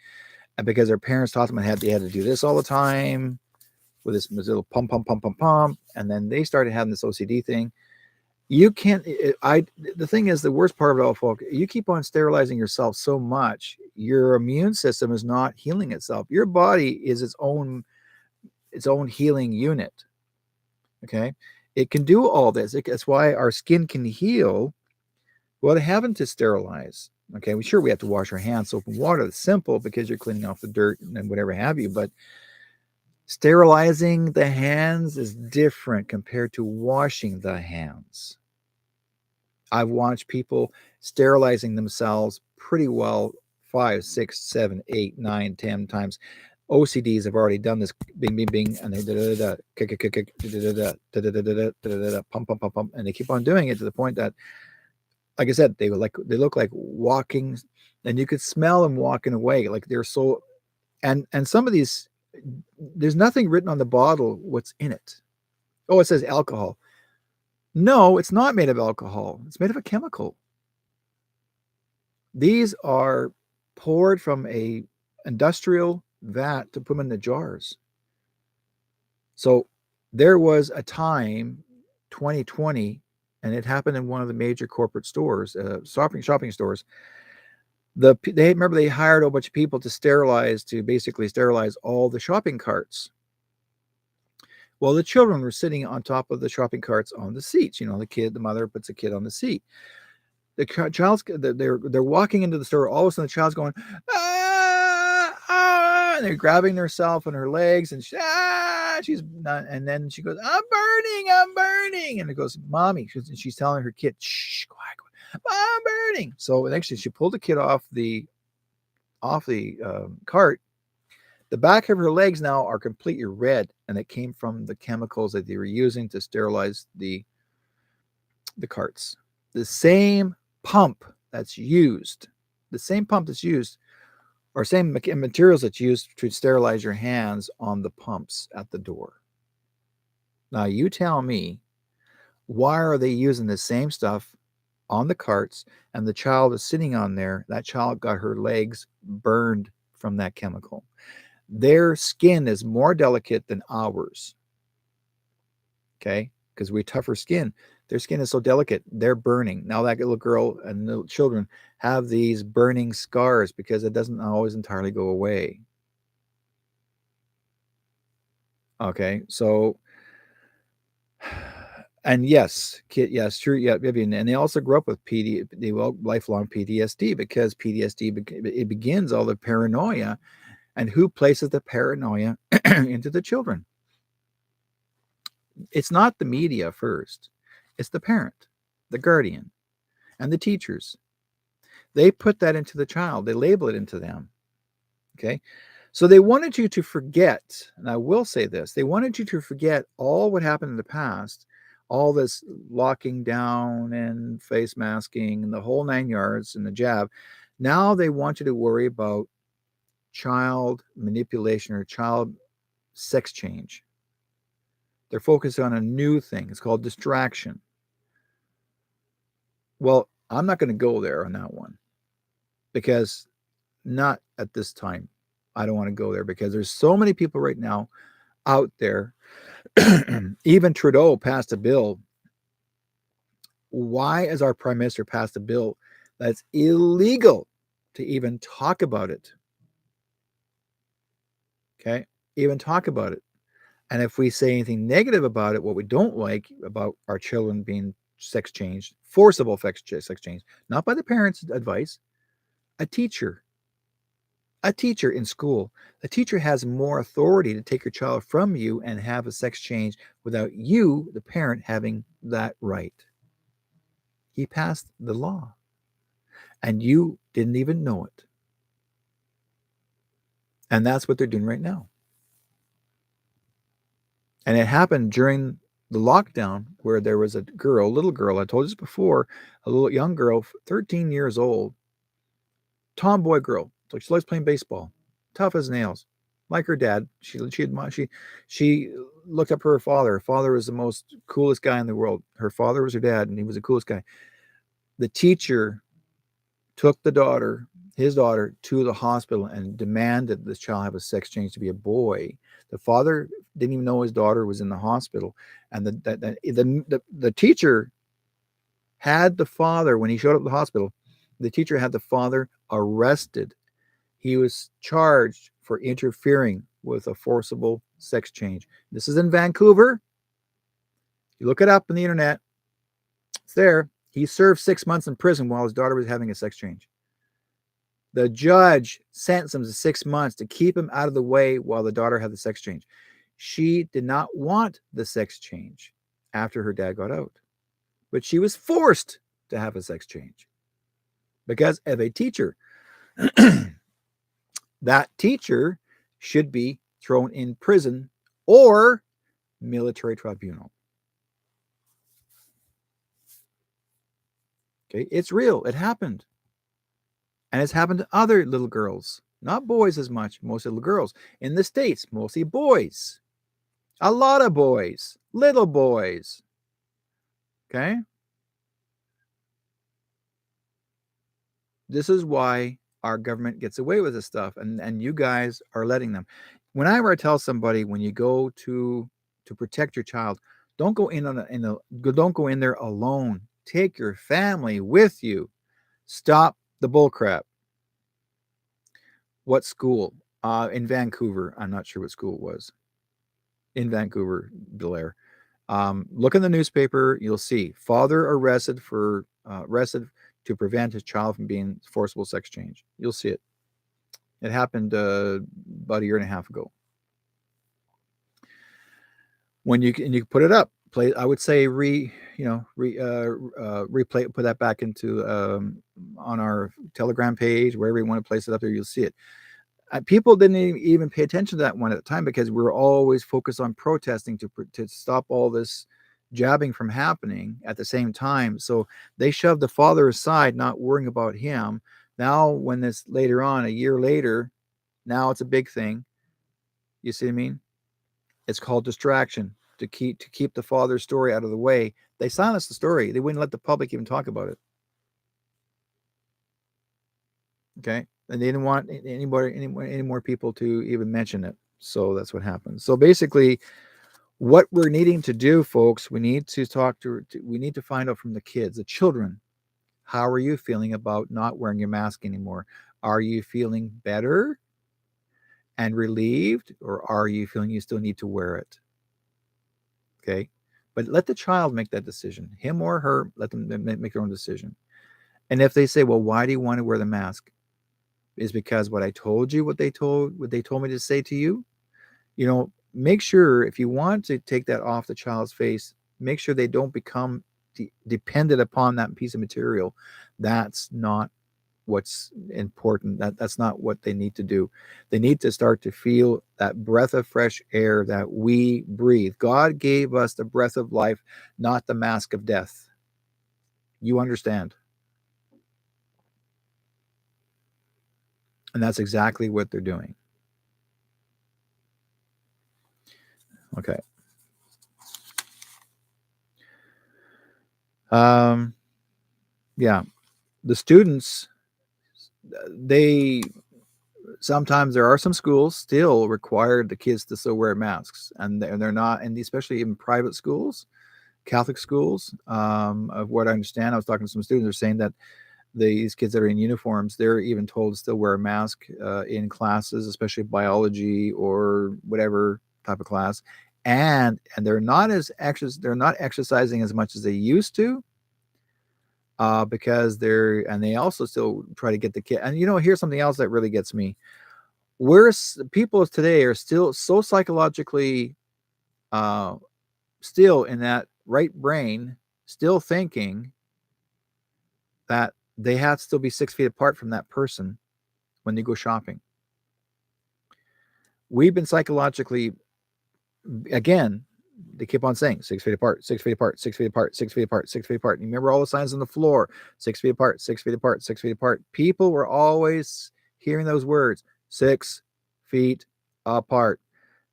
S1: and because their parents taught them they had to do this all the time with this little pump, pump, pump, pump, pump, and then they started having this OCD thing. You can't. The thing is, the worst part of it all, folks. You keep on sterilizing yourself so much, your immune system is not healing itself. Your body is its own healing unit. Okay, it can do all this. That's why our skin can heal without having to sterilize. Okay, we have to wash our hands soap and water. It's simple because you're cleaning off the dirt and whatever have you, but sterilizing the hands is different compared to washing the hands. I've watched people sterilizing themselves pretty well 5, 6, 7, 8, 9, 10 times. OCDs have already done this bing, bing, bing, and they pump, pump, pump, pump, and they keep on doing it to the point that, like I said, they look like walking, and you could smell them walking away. Like they're so, and some of these, there's nothing written on the bottle what's in it. Oh, it says alcohol. No, it's not made of alcohol. It's made of a chemical. These are poured from a industrial vat to put them in the jars. So there was a time, 2020, and it happened in one of the major corporate stores, shopping stores. They hired a bunch of people to basically sterilize all the shopping carts. Well, the children were sitting on top of the shopping carts on the seats. The mother puts a kid on the seat. The they're walking into the store. All of a sudden, the child's going, ah, ah, and they're grabbing herself and her legs, and she's not. And then she goes, I'm burning, and it goes, mommy. She's telling her kid, shh, quiet, I'm burning. So actually, she pulled the kid off the cart. The back of her legs now are completely red, and it came from the chemicals that they were using to sterilize the carts. The same pump that's used, or same materials that's used to sterilize your hands on the pumps at the door. Now, you tell me, why are they using the same stuff on the carts, and the child is sitting on there? That child got her legs burned from that chemical. Their skin is more delicate than ours. Okay? Because we have tougher skin. Their skin is so delicate, they're burning. Now that little girl and little children have these burning scars because it doesn't always entirely go away. Okay, so, and yes, true, yeah, and they also grew up with lifelong PTSD, because it begins all the paranoia, and who places the paranoia into the children? It's not the media first. It's the parent, the guardian, and the teachers. They put that into the child. They label it into them. Okay? So they wanted you to forget, and I will say this, they wanted you to forget all what happened in the past, all this locking down and face masking and the whole 9 yards and the jab. Now they want you to worry about child manipulation or child sex change. They're focused on a new thing. It's called distraction. Well, I'm not going to go there on that one, because not at this time. I don't want to go there because there's so many people right now out there. Even Trudeau passed a bill. Why has our prime minister passed a bill that's illegal to even talk about it? Okay, even talk about it. And if we say anything negative about it, what we don't like about our children being sex changed, forcible sex change, not by the parents' advice, a teacher in school. The teacher has more authority to take your child from you and have a sex change without you, the parent, having that right. He passed the law, and you didn't even know it. And that's what they're doing right now. And it happened during the lockdown, where there was a little girl, I told you this before, a little young girl, 13 years old, tomboy girl. So she likes playing baseball, tough as nails, like her dad. She looked up her father. Her father was the coolest guy in the world. Her father was her dad, and he was the coolest guy. The teacher took his daughter, to the hospital and demanded this child have a sex change to be a boy. The father didn't even know his daughter was in the hospital, and the teacher had the father, when he showed up at the hospital, the teacher had the father arrested. He was charged for interfering with a forcible sex change. This is in Vancouver. You look it up on the internet. It's there. He served 6 months in prison while his daughter was having a sex change. The judge sentenced him to 6 months to keep him out of the way while the daughter had the sex change. She did not want the sex change after her dad got out, but she was forced to have a sex change because of a teacher. That teacher should be thrown in prison or military tribunal. Okay, it's real. It happened. And it's happened to other little girls, not boys as much, mostly little girls. In the States, mostly boys. A lot of boys, little boys. Okay? This is why our government gets away with this stuff, and you guys are letting them. Whenever I tell somebody, when you go to protect your child, don't go don't go in there alone. Take your family with you. Stop the bullcrap. What school? In Vancouver. I'm not sure what school it was. In Vancouver, Blair. Look in the newspaper. You'll see father arrested to prevent his child from being forcible sex change. You'll see it. It happened about a year and a half ago. When you put it up, I would say replay, put that back into on our Telegram page, wherever you want to place it up there, you'll see it. People didn't even pay attention to that one at the time because we were always focused on protesting to stop all this jabbing from happening at the same time. So they shoved the father aside, not worrying about him. Now, when this later on, a year later, now it's a big thing. You see what I mean? It's called distraction to keep the father's story out of the way. They silenced the story. They wouldn't let the public even talk about it. Okay. And they didn't want any more people to even mention it. So that's what happened. So basically, what we're needing to do, folks, we need to we need to find out from the kids, the children, how are you feeling about not wearing your mask anymore? Are you feeling better and relieved, or are you feeling you still need to wear it? Okay. But let the child make that decision, him or her, let them make their own decision. And if they say, well, why do you want to wear the mask? Is because what I told you, what they told me to say to you, make sure if you want to take that off the child's face, make sure they don't become dependent upon that piece of material. That's not what's important. That's not what they need to do. They need to start to feel that breath of fresh air that we breathe. God gave us the breath of life, not the mask of death. You understand? And that's exactly what they're doing. Okay. Yeah. The students, sometimes there are some schools still required the kids to still wear masks, and they're not, and especially in private schools, Catholic schools. Of what I understand, I was talking to some students. They're saying that these kids that are in uniforms, they're even told to still wear a mask in classes, especially biology or whatever type of class, and they're not exercising as much as they used to. Because they also still try to get the kid. And here's something else that really gets me. People today are still so psychologically still in that right brain, still thinking that they have to still be 6 feet apart from that person when they go shopping. We've been psychologically, again, they keep on saying 6 feet apart, 6 feet apart, 6 feet apart, 6 feet apart, 6 feet apart. You remember all the signs on the floor, 6 feet apart, 6 feet apart, 6 feet apart. People were always hearing those words, 6 feet apart,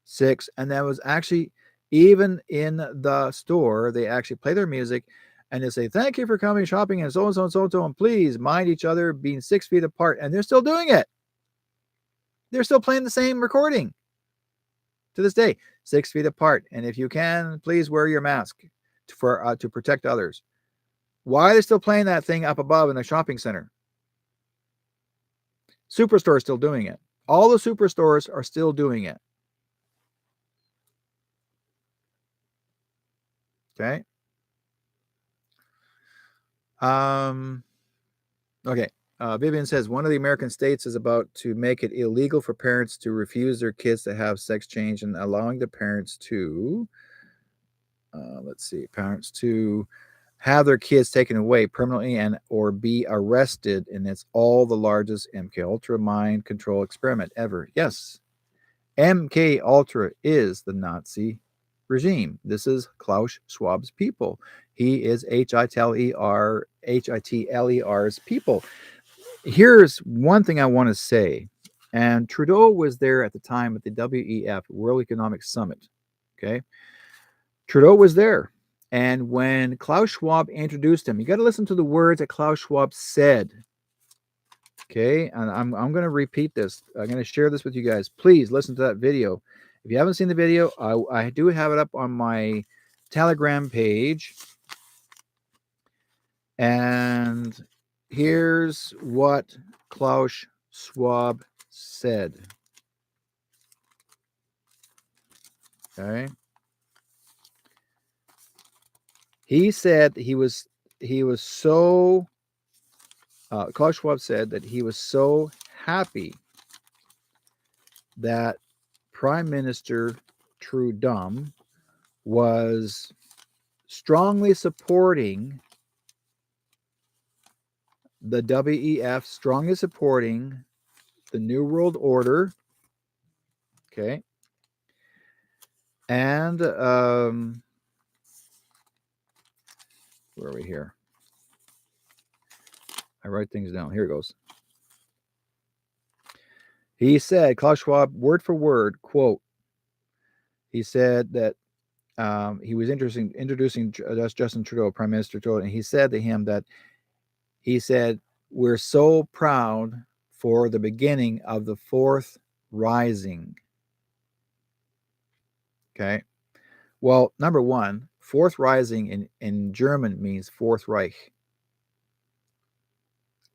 S1: 6. And that was actually, even in the store, they actually play their music and they say, thank you for coming shopping and so and so and so and so, and please mind each other, being 6 feet apart. And they're still doing it. They're still playing the same recording to this day, 6 feet apart. And if you can, please wear your mask to protect others. Why are they still playing that thing up above in the shopping center? Superstore is still doing it. All the superstores are still doing it. Okay. Okay. Vivian says one of the American states is about to make it illegal for parents to refuse their kids to have sex change and allowing the parents to, parents to have their kids taken away permanently and or be arrested. And it's all the largest MK Ultra mind control experiment ever. Yes. MK Ultra is the Nazi regime. This is Klaus Schwab's people. He is Hitler's people. Here's one thing I want to say. And Trudeau was there at the time at the WEF, World Economic Summit. Okay. Trudeau was there. And when Klaus Schwab introduced him, you got to listen to the words that Klaus Schwab said. Okay. And I'm going to repeat this. I'm going to share this with you guys. Please listen to that video. If you haven't seen the video, I do have it up on my Telegram page. And here's what Klaus Schwab said. Okay. He said Klaus Schwab said that he was so happy that Prime Minister Trudeau was strongly supporting the WEF, strongly supporting the New World Order. Okay. And where are we here? I write things down. Here it goes. He said, Klaus Schwab, word for word, quote, he said that he was introducing Justin Trudeau, Prime Minister Trudeau, and he said to him that we're so proud for the beginning of the Fourth Rising. Okay. Well, number one, Fourth Rising in German means Fourth Reich.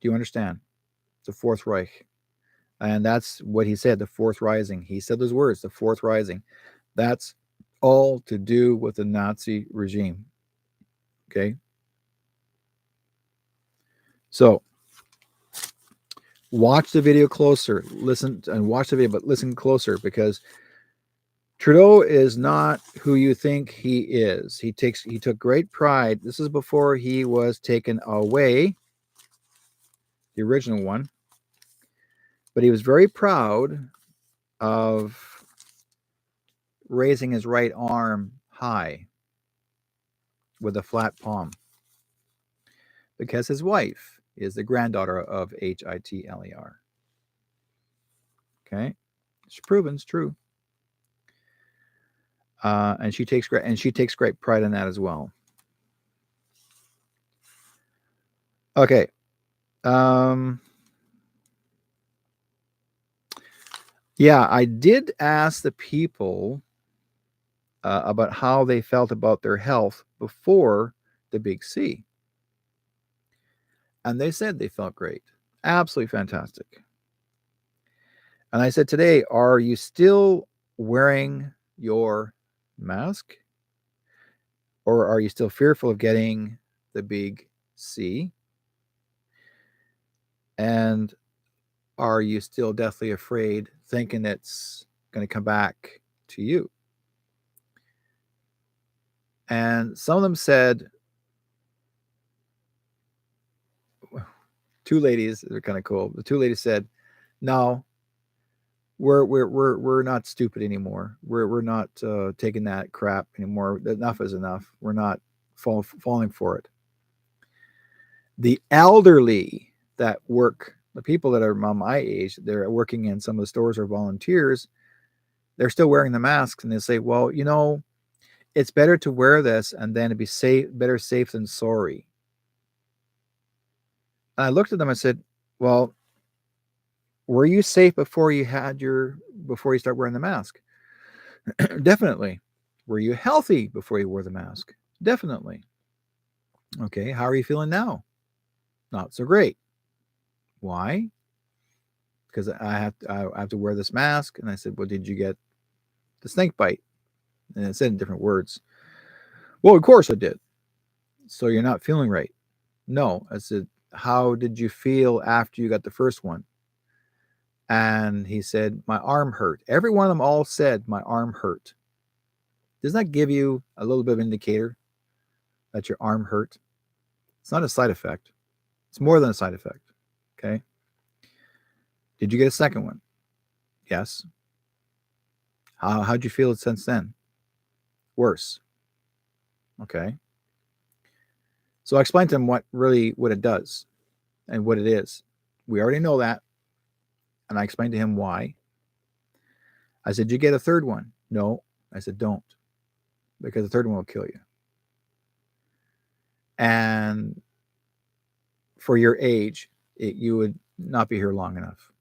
S1: Do you understand? The Fourth Reich. And that's what he said, the Fourth Rising. He said those words, the Fourth Rising. That's all to do with the Nazi regime. Okay. So watch the video closer. Listen and watch the video, but listen closer, because Trudeau is not who you think he is. He took great pride. This is before he was taken away, the original one. But he was very proud of raising his right arm high with a flat palm, because his wife is the granddaughter of Hitler. Okay, it's proven, it's true. And she takes great pride in that as well. Okay. Yeah, I did ask the people about how they felt about their health before the Big C. And they said they felt great. Absolutely fantastic. And I said, today, are you still wearing your mask? Or are you still fearful of getting the Big C? And are you still deathly afraid, thinking it's going to come back to you? And some of them said, two ladies, they're kind of cool. The two ladies said, no, we're not stupid anymore. We're not taking that crap anymore. Enough is enough. We're not falling for it. The elderly that work, the people that are my age, they're working in some of the stores or volunteers, they're still wearing the masks, and they say, well, It's better to wear this and then to be safe, better safe than sorry. And I looked at them and said, well, were you safe before you start wearing the mask? Definitely. Were you healthy before you wore the mask? Definitely. Okay, how are you feeling now? Not so great. Why? Because I have to wear this mask. And I said, well, did you get the snake bite? And it said in different words. Well, of course I did. So you're not feeling right? No. I said, how did you feel after you got the first one? And he said, my arm hurt. Every one of them all said, my arm hurt. Doesn't that give you a little bit of indicator that your arm hurt? It's not a side effect. It's more than a side effect. Okay. Did you get a second one? Yes. How'd you feel since then? Worse. Okay. So I explained to him what it does and what it is. We already know that. And I explained to him why. I said, did you get a third one? No. I said, don't. Because the third one will kill you. And for your age, you would not be here long enough.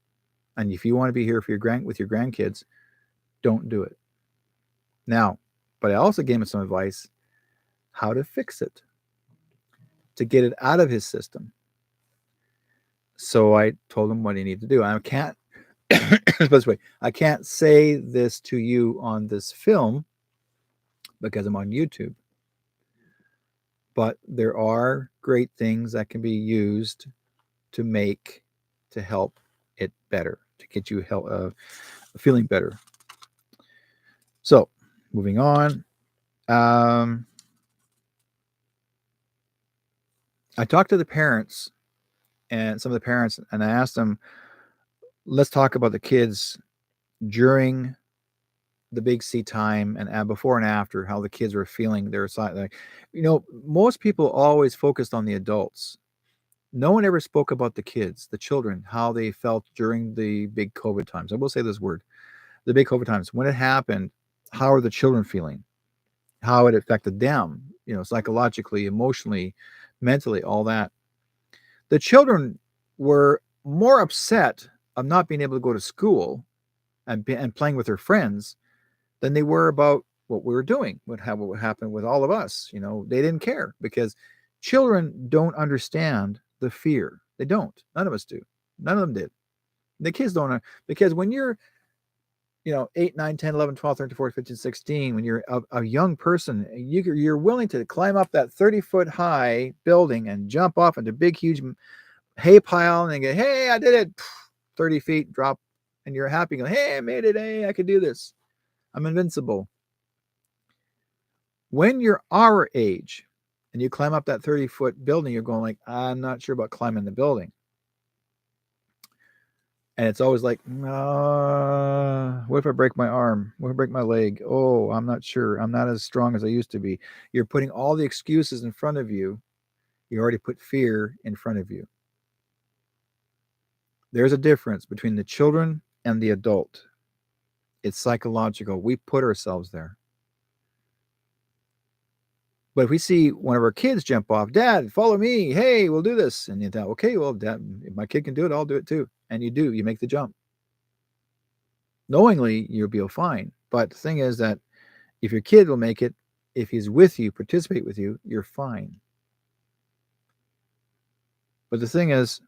S1: And if you want to be here with your grandkids, don't do it. Now, but I also gave him some advice how to fix it, to get it out of his system. So I told him what he needed to do. I can't, I can't say this to you on this film because I'm on YouTube. But there are great things that can be used to help it better, to get you feeling better. So, moving on. I talked to the parents and some of the parents, and I asked them, let's talk about the kids during the big C time and before and after, how the kids were feeling their side. Like, most people always focused on the adults. No one ever spoke about the kids, the children, how they felt during the big COVID times. I will say this word, the big COVID times. When it happened, how are the children feeling? How it affected them, psychologically, emotionally, mentally, all that. The children were more upset of not being able to go to school and playing with their friends than they were about what we were doing, what happened with all of us. They didn't care because children don't understand the fear. They don't. None of us do. None of them did. The kids don't, because when you're 8, 9, 10, 11, 12, 13, 14, 15, 16, when you're a young person, you're willing to climb up that 30-foot high building and jump off into big, huge hay pile and go, hey, I did it. 30 feet, drop, and you're happy. Go, hey, I made it. Hey, I could do this. I'm invincible. When you're our age and you climb up that 30-foot building, you're going like, I'm not sure about climbing the building. And it's always like, what if I break my arm? What if I break my leg? Oh, I'm not sure. I'm not as strong as I used to be. You're putting all the excuses in front of you. You already put fear in front of you. There's a difference between the children and the adult. It's psychological. We put ourselves there. But if we see one of our kids jump off, Dad, follow me. Hey, we'll do this. And you thought, okay, well, Dad, if my kid can do it, I'll do it too. And you do. You make the jump. Knowingly, you'll be fine. But the thing is that if your kid will make it, if he's with you, participate with you, you're fine. But the thing is,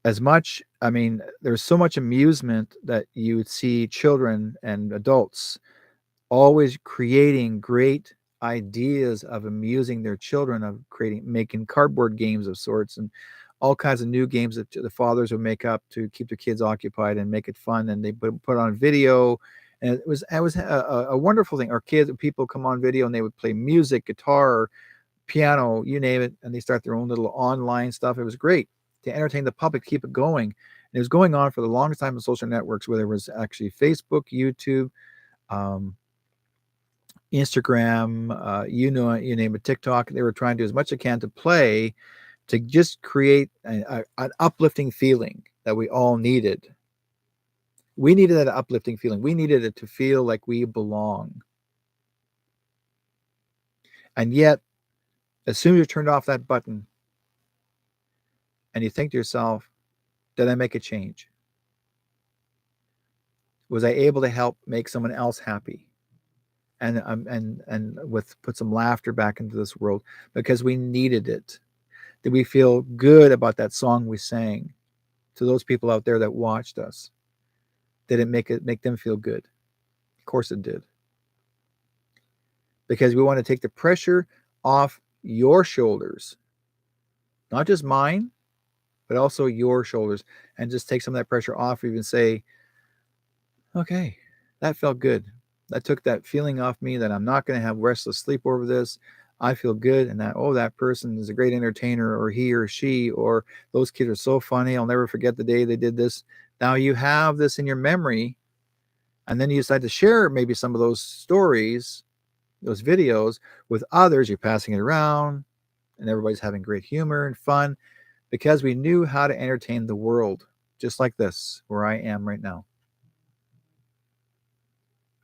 S1: there's so much amusement that you would see children and adults always creating great ideas of amusing their children, of making cardboard games of sorts and all kinds of new games that the fathers would make up to keep their kids occupied and make it fun. And they put on video, and it was a wonderful thing. Our people come on video and they would play music, guitar, piano, you name it, and they start their own little online stuff. It was great to entertain the public, keep it going. And it was going on for the longest time on social networks, where there was actually Facebook, YouTube, Instagram, you name it, TikTok. They were trying to do as much as they can to just create an uplifting feeling that we all needed. We needed that uplifting feeling. We needed it to feel like we belong. And yet, as soon as you turned off that button and you think to yourself, did I make a change? Was I able to help make someone else happy? And with put some laughter back into this world because we needed it. Did we feel good about that song we sang to those people out there that watched us? Did it make them feel good? Of course it did. Because we want to take the pressure off your shoulders, not just mine, but also your shoulders, and just take some of that pressure off. Even say, okay, that felt good. That took that feeling off me that I'm not going to have restless sleep over this. I feel good, and that, oh, that person is a great entertainer, or he or she, or those kids are so funny. I'll never forget the day they did this. Now you have this in your memory, and then you decide to share maybe some of those stories, those videos with others. You're passing it around, and everybody's having great humor and fun because we knew how to entertain the world, just like this, where I am right now.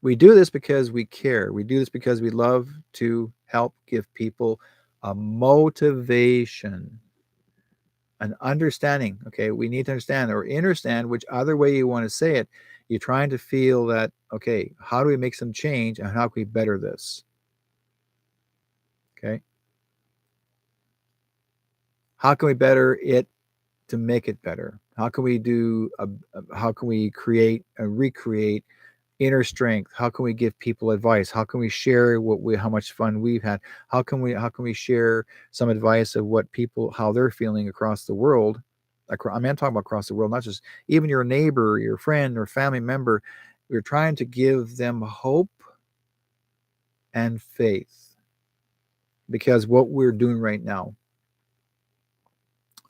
S1: We do this because we care. We do this because we love to help give people a motivation, an understanding. Okay, we need to understand or understand which other way you want to say it. You're trying to feel that, okay, how do we make some change and how can we better this? Okay. How can we better it to make it better? How can we how can we create and recreate inner strength? How can we give people advice? How can we share how much fun we've had? How can we share some advice of what people, how they're feeling across the world? I mean, I'm talking about across the world, not just even your neighbor, your friend, or family member. We're trying to give them hope and faith because what we're doing right now,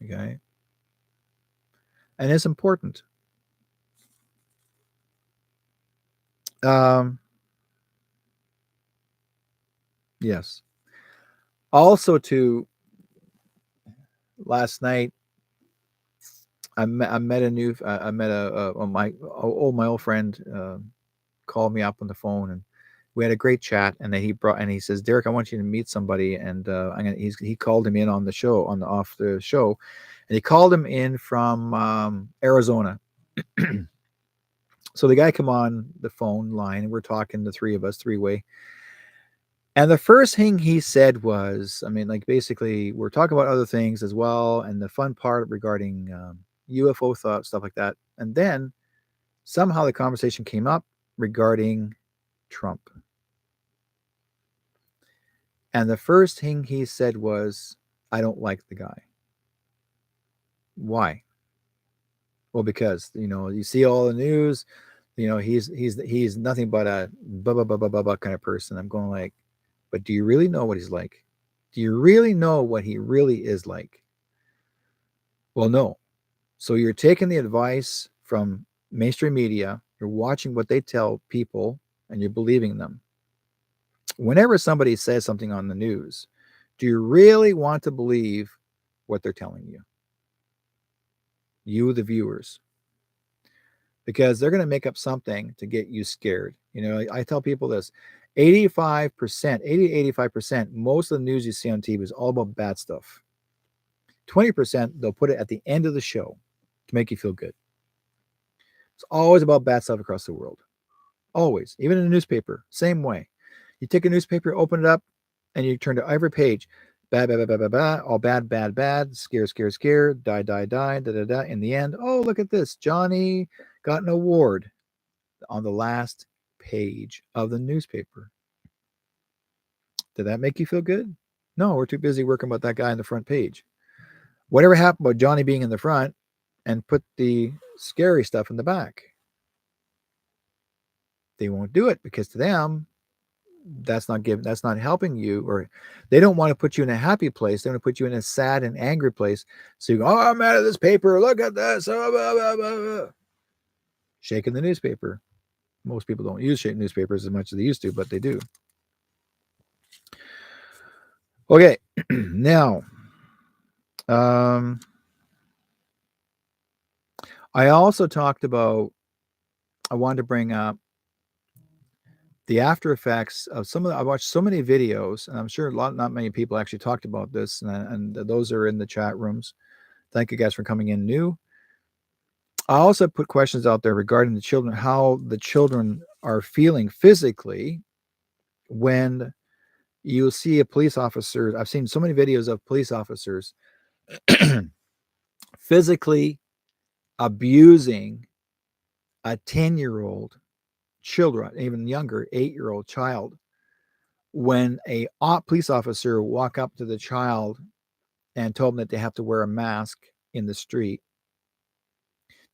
S1: okay, and it's important. Um, yes. Also, to last night, I met a new I met my old friend called me up on the phone, and we had a great chat. And then he says, Derrick, I want you to meet somebody. And he called him in on the show, on the off the show, and he called him in from Arizona. So the guy come on the phone line, and we're talking, the three of us, three-way. And the first thing he said was, I mean, like, basically, we're talking about other things as well, and the fun part regarding UFO thought, stuff like that. And then somehow the conversation came up regarding Trump. And the first thing he said was, I don't like the guy. Why? Well, because, you see all the news, he's nothing but a blah kind of person. I'm going like, but do you really know what he's like? Do you really know what he really is like? Well, no. So you're taking the advice from mainstream media, you're watching what they tell people, and you're believing them. Whenever somebody says something on the news, do you really want to believe what they're telling you? You, the viewers, because they're going to make up something to get you scared. I tell people this: 85%, 80 to 85%, most of the news you see on TV is all about bad stuff. 20%, they'll put it at the end of the show to make you feel good. It's always about bad stuff across the world. Always. Even in a newspaper, same way. You take a newspaper, open it up, and you turn to every page. Bad, bad, bad, bad, bad, bad, all bad, bad, bad, scare, scare, scare, die, die, die, da, da, da. In the end, oh, look at this. Johnny got an award on the last page of the newspaper. Did that make you feel good? No, we're too busy working about that guy on the front page. Whatever happened about Johnny being in the front and put the scary stuff in the back? They won't do it because to them, that's not helping you, or they don't want to put you in a happy place. They want to put you in a sad and angry place. So you go, oh, I'm out of this paper. Look at this. Oh, blah, blah, blah, blah. Shaking the newspaper. Most people don't use shaking newspapers as much as they used to, but they do. Okay. Now, I also talked about, I wanted to bring up the after effects of I watched so many videos, and I'm sure not many people actually talked about this, and those are in the chat rooms. Thank you guys for coming in new. I also put questions out there regarding the children, how the children are feeling physically when you see a police officer. I've seen so many videos of police officers physically abusing a 10-year-old children, even younger, 8-year-old child. When a police officer walk up to the child and told them that they have to wear a mask in the street.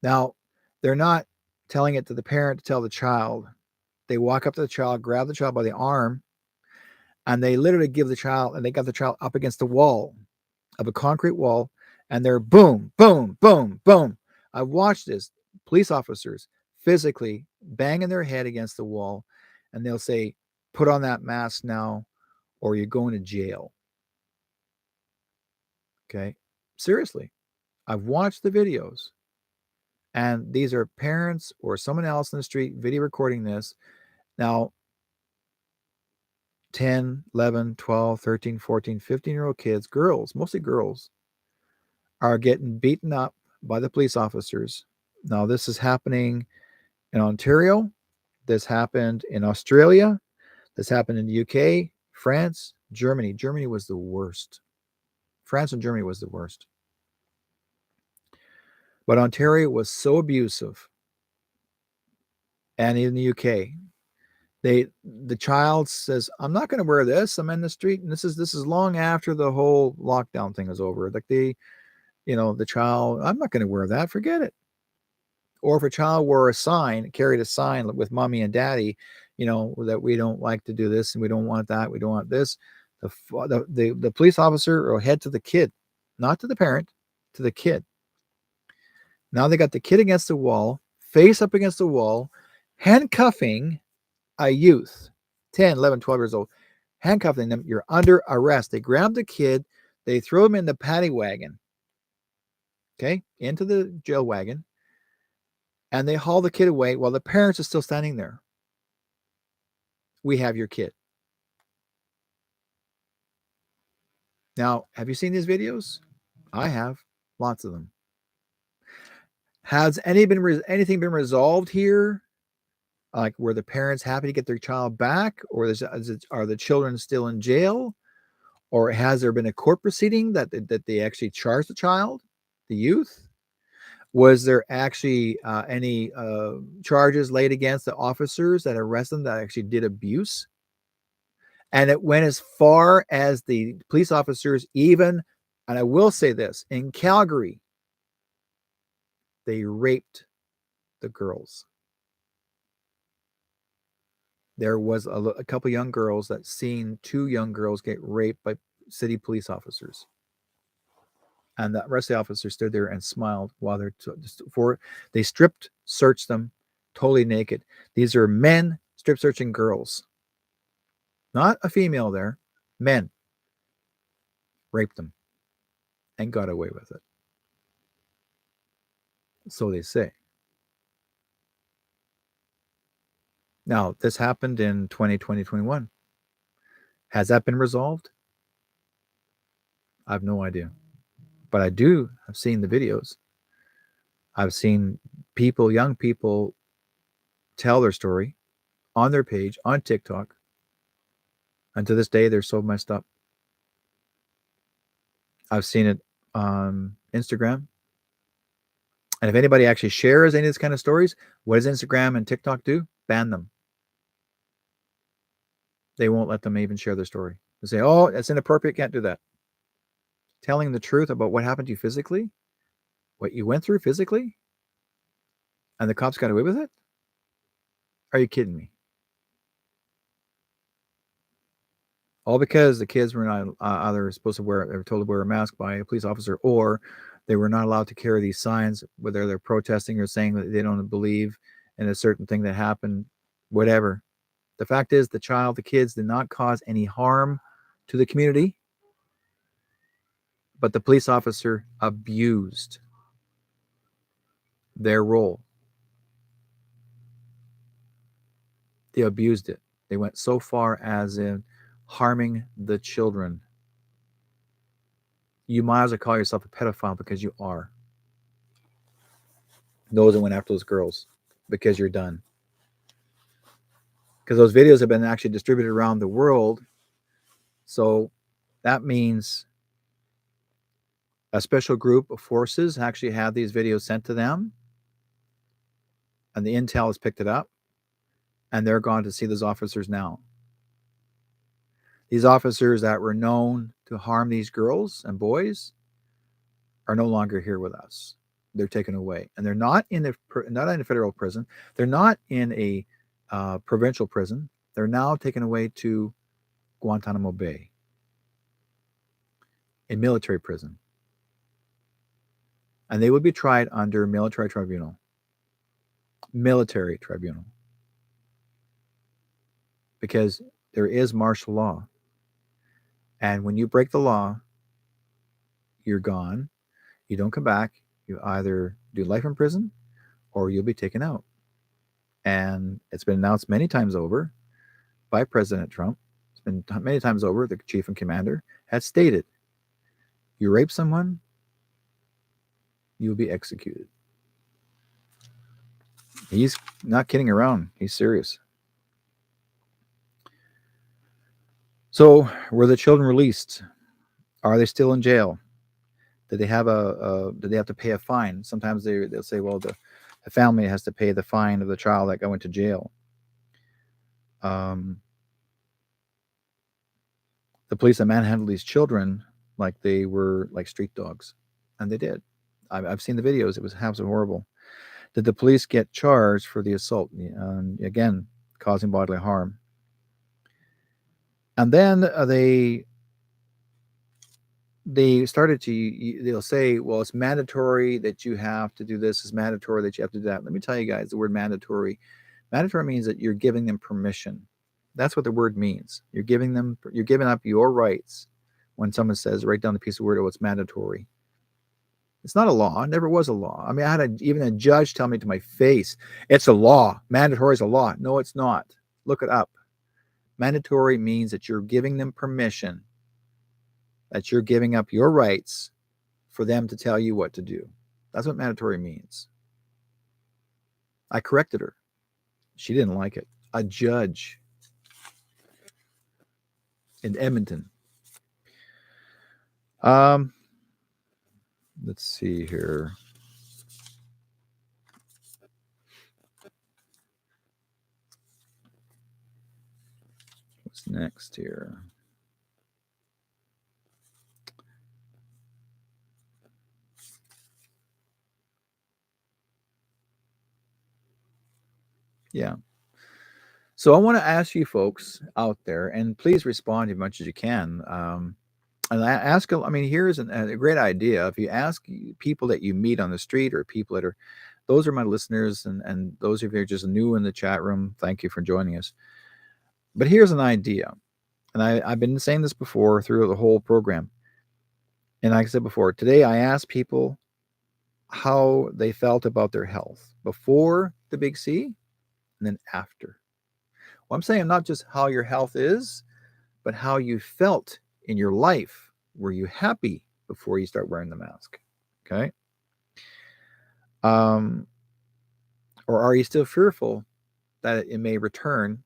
S1: Now, they're not telling it to the parent to tell the child. They walk up to the child, grab the child by the arm, and they literally give the child, and they got the child up against the wall of a concrete wall, and they're boom, boom, boom, boom. I watched this. Police officers physically banging their head against the wall, and they'll say, put on that mask now, or you're going to jail. Okay? Seriously. I've watched the videos, and these are parents or someone else in the street video recording this. Now, 10, 11, 12, 13, 14, 15-year-old kids, girls, mostly girls, are getting beaten up by the police officers. Now, this is happening in Ontario. This happened in Australia. This happened in the UK, France, Germany. Germany was the worst. France and Germany was the worst. But Ontario was so abusive. And in the UK, the child says, I'm not going to wear this. I'm in the street. And this is long after the whole lockdown thing is over. Like the child, I'm not going to wear that. Forget it. Or if a child wore a sign, carried a sign with mommy and daddy, that we don't like to do this and we don't want that. We don't want this. The police officer will head to the kid, not to the parent, to the kid. Now they got the kid against the wall, face up against the wall, handcuffing a youth, 10, 11, 12 years old, handcuffing them. You're under arrest. They grab the kid. They throw him in the paddy wagon, okay, into the jail wagon, and they haul the kid away while the parents are still standing there. We have your kid. Now, have you seen these videos? I have. Lots of them. Has anything been resolved here? Like, were the parents happy to get their child back? Or are the children still in jail? Or has there been a court proceeding that they actually charged the child, the youth? Was there actually any charges laid against the officers that arrested them that actually did abuse? And it went as far as the police officers even, and I will say this, in Calgary, they raped the girls. There was a couple young girls that seen 2 young girls get raped by city police officers. And the rest of the officers stood there and smiled while they stripped, searched them totally naked. These are men strip searching girls. Not a female there. Men raped them and got away with it. So they say. Now, this happened in 2021. Has that been resolved? I have no idea. But I've seen the videos. I've seen young people tell their story on their page, on TikTok. And to this day, they're so messed up. I've seen it on Instagram. And if anybody actually shares any of these kind of stories, what does Instagram and TikTok do? Ban them. They won't let them even share their story. They say, oh, that's inappropriate. Can't do that. Telling the truth about what happened to you physically, what you went through physically, and the cops got away with it? Are you kidding me? All because the kids were not either supposed to they were told to wear a mask by a police officer, or they were not allowed to carry these signs, whether they're protesting or saying that they don't believe in a certain thing that happened, whatever. The fact is, the kids did not cause any harm to the community, but the police officer abused their role. They abused it. They went so far as in harming the children. You might as well call yourself a pedophile because you are. Those that went after those girls because you're done. Because those videos have been actually distributed around the world. So that means a special group of forces actually had these videos sent to them, and the intel has picked it up, and they're gone to see those officers now. These officers that were known to harm these girls and boys are no longer here with us. They're taken away, and they're not in a federal prison. They're not in a provincial prison. They're now taken away to Guantanamo Bay, a military prison, and they would be tried under military tribunal. Military tribunal, because there is martial law, and when you break the law, you're gone. You don't come back. You either do life in prison or you'll be taken out. And it's been announced many times over by President Trump. It's been many times over. The chief and commander has stated, you rape someone, you will be executed. He's not kidding around. He's serious. So were the children released? Are they still in jail? Did they have did they have to pay a fine? Sometimes they'll say, well, the family has to pay the fine of the child that went to jail. The police that manhandled these children like they were like street dogs, and they did. I've seen the videos. It was absolutely horrible. Did the police get charged for the assault? Again, causing bodily harm. And then they started to, they'll say, well, it's mandatory that you have to do this. It's mandatory that you have to do that. Let me tell you guys, the word mandatory means that you're giving them permission. That's what the word means. You're giving up your rights. When someone says, write down the piece of word, oh, it's mandatory. It's not a law. It never was a law. I mean, I had even a judge tell me to my face, it's a law. Mandatory is a law. No, it's not. Look it up. Mandatory means that you're giving them permission, that you're giving up your rights for them to tell you what to do. That's what mandatory means. I corrected her. She didn't like it. A judge in Edmonton. Let's see here. What's next here? Yeah. So I want to ask you folks out there, and please respond as much as you can. And I ask, I mean, here's a great idea. If you ask people that you meet on the street or people that are, those are my listeners, and those of you who are just new in the chat room, thank you for joining us. But here's an idea. And I've been saying this before through the whole program. And like I said before, today I asked people how they felt about their health before the big C and then after. Well, I'm saying not just how your health is, but how you felt in your life. Were you happy before you start wearing the mask? Okay. Or are you still fearful that it may return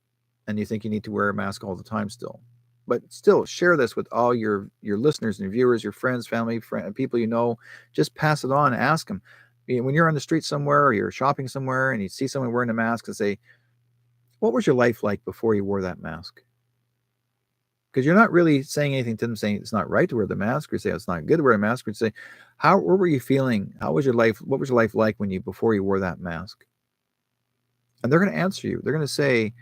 S1: and you think you need to wear a mask all the time still? But still, share this with all your listeners and your viewers, your friends, family, people you know. Just pass it on. Ask them. When you're on the street somewhere or you're shopping somewhere and you see someone wearing a mask, and say, what was your life like before you wore that mask? Because you're not really saying anything to them, saying it's not right to wear the mask, or say it's not good to wear a mask, or say, what were you feeling? How was your life? What was your life like before you wore that mask? And they're going to answer you. They're going to say,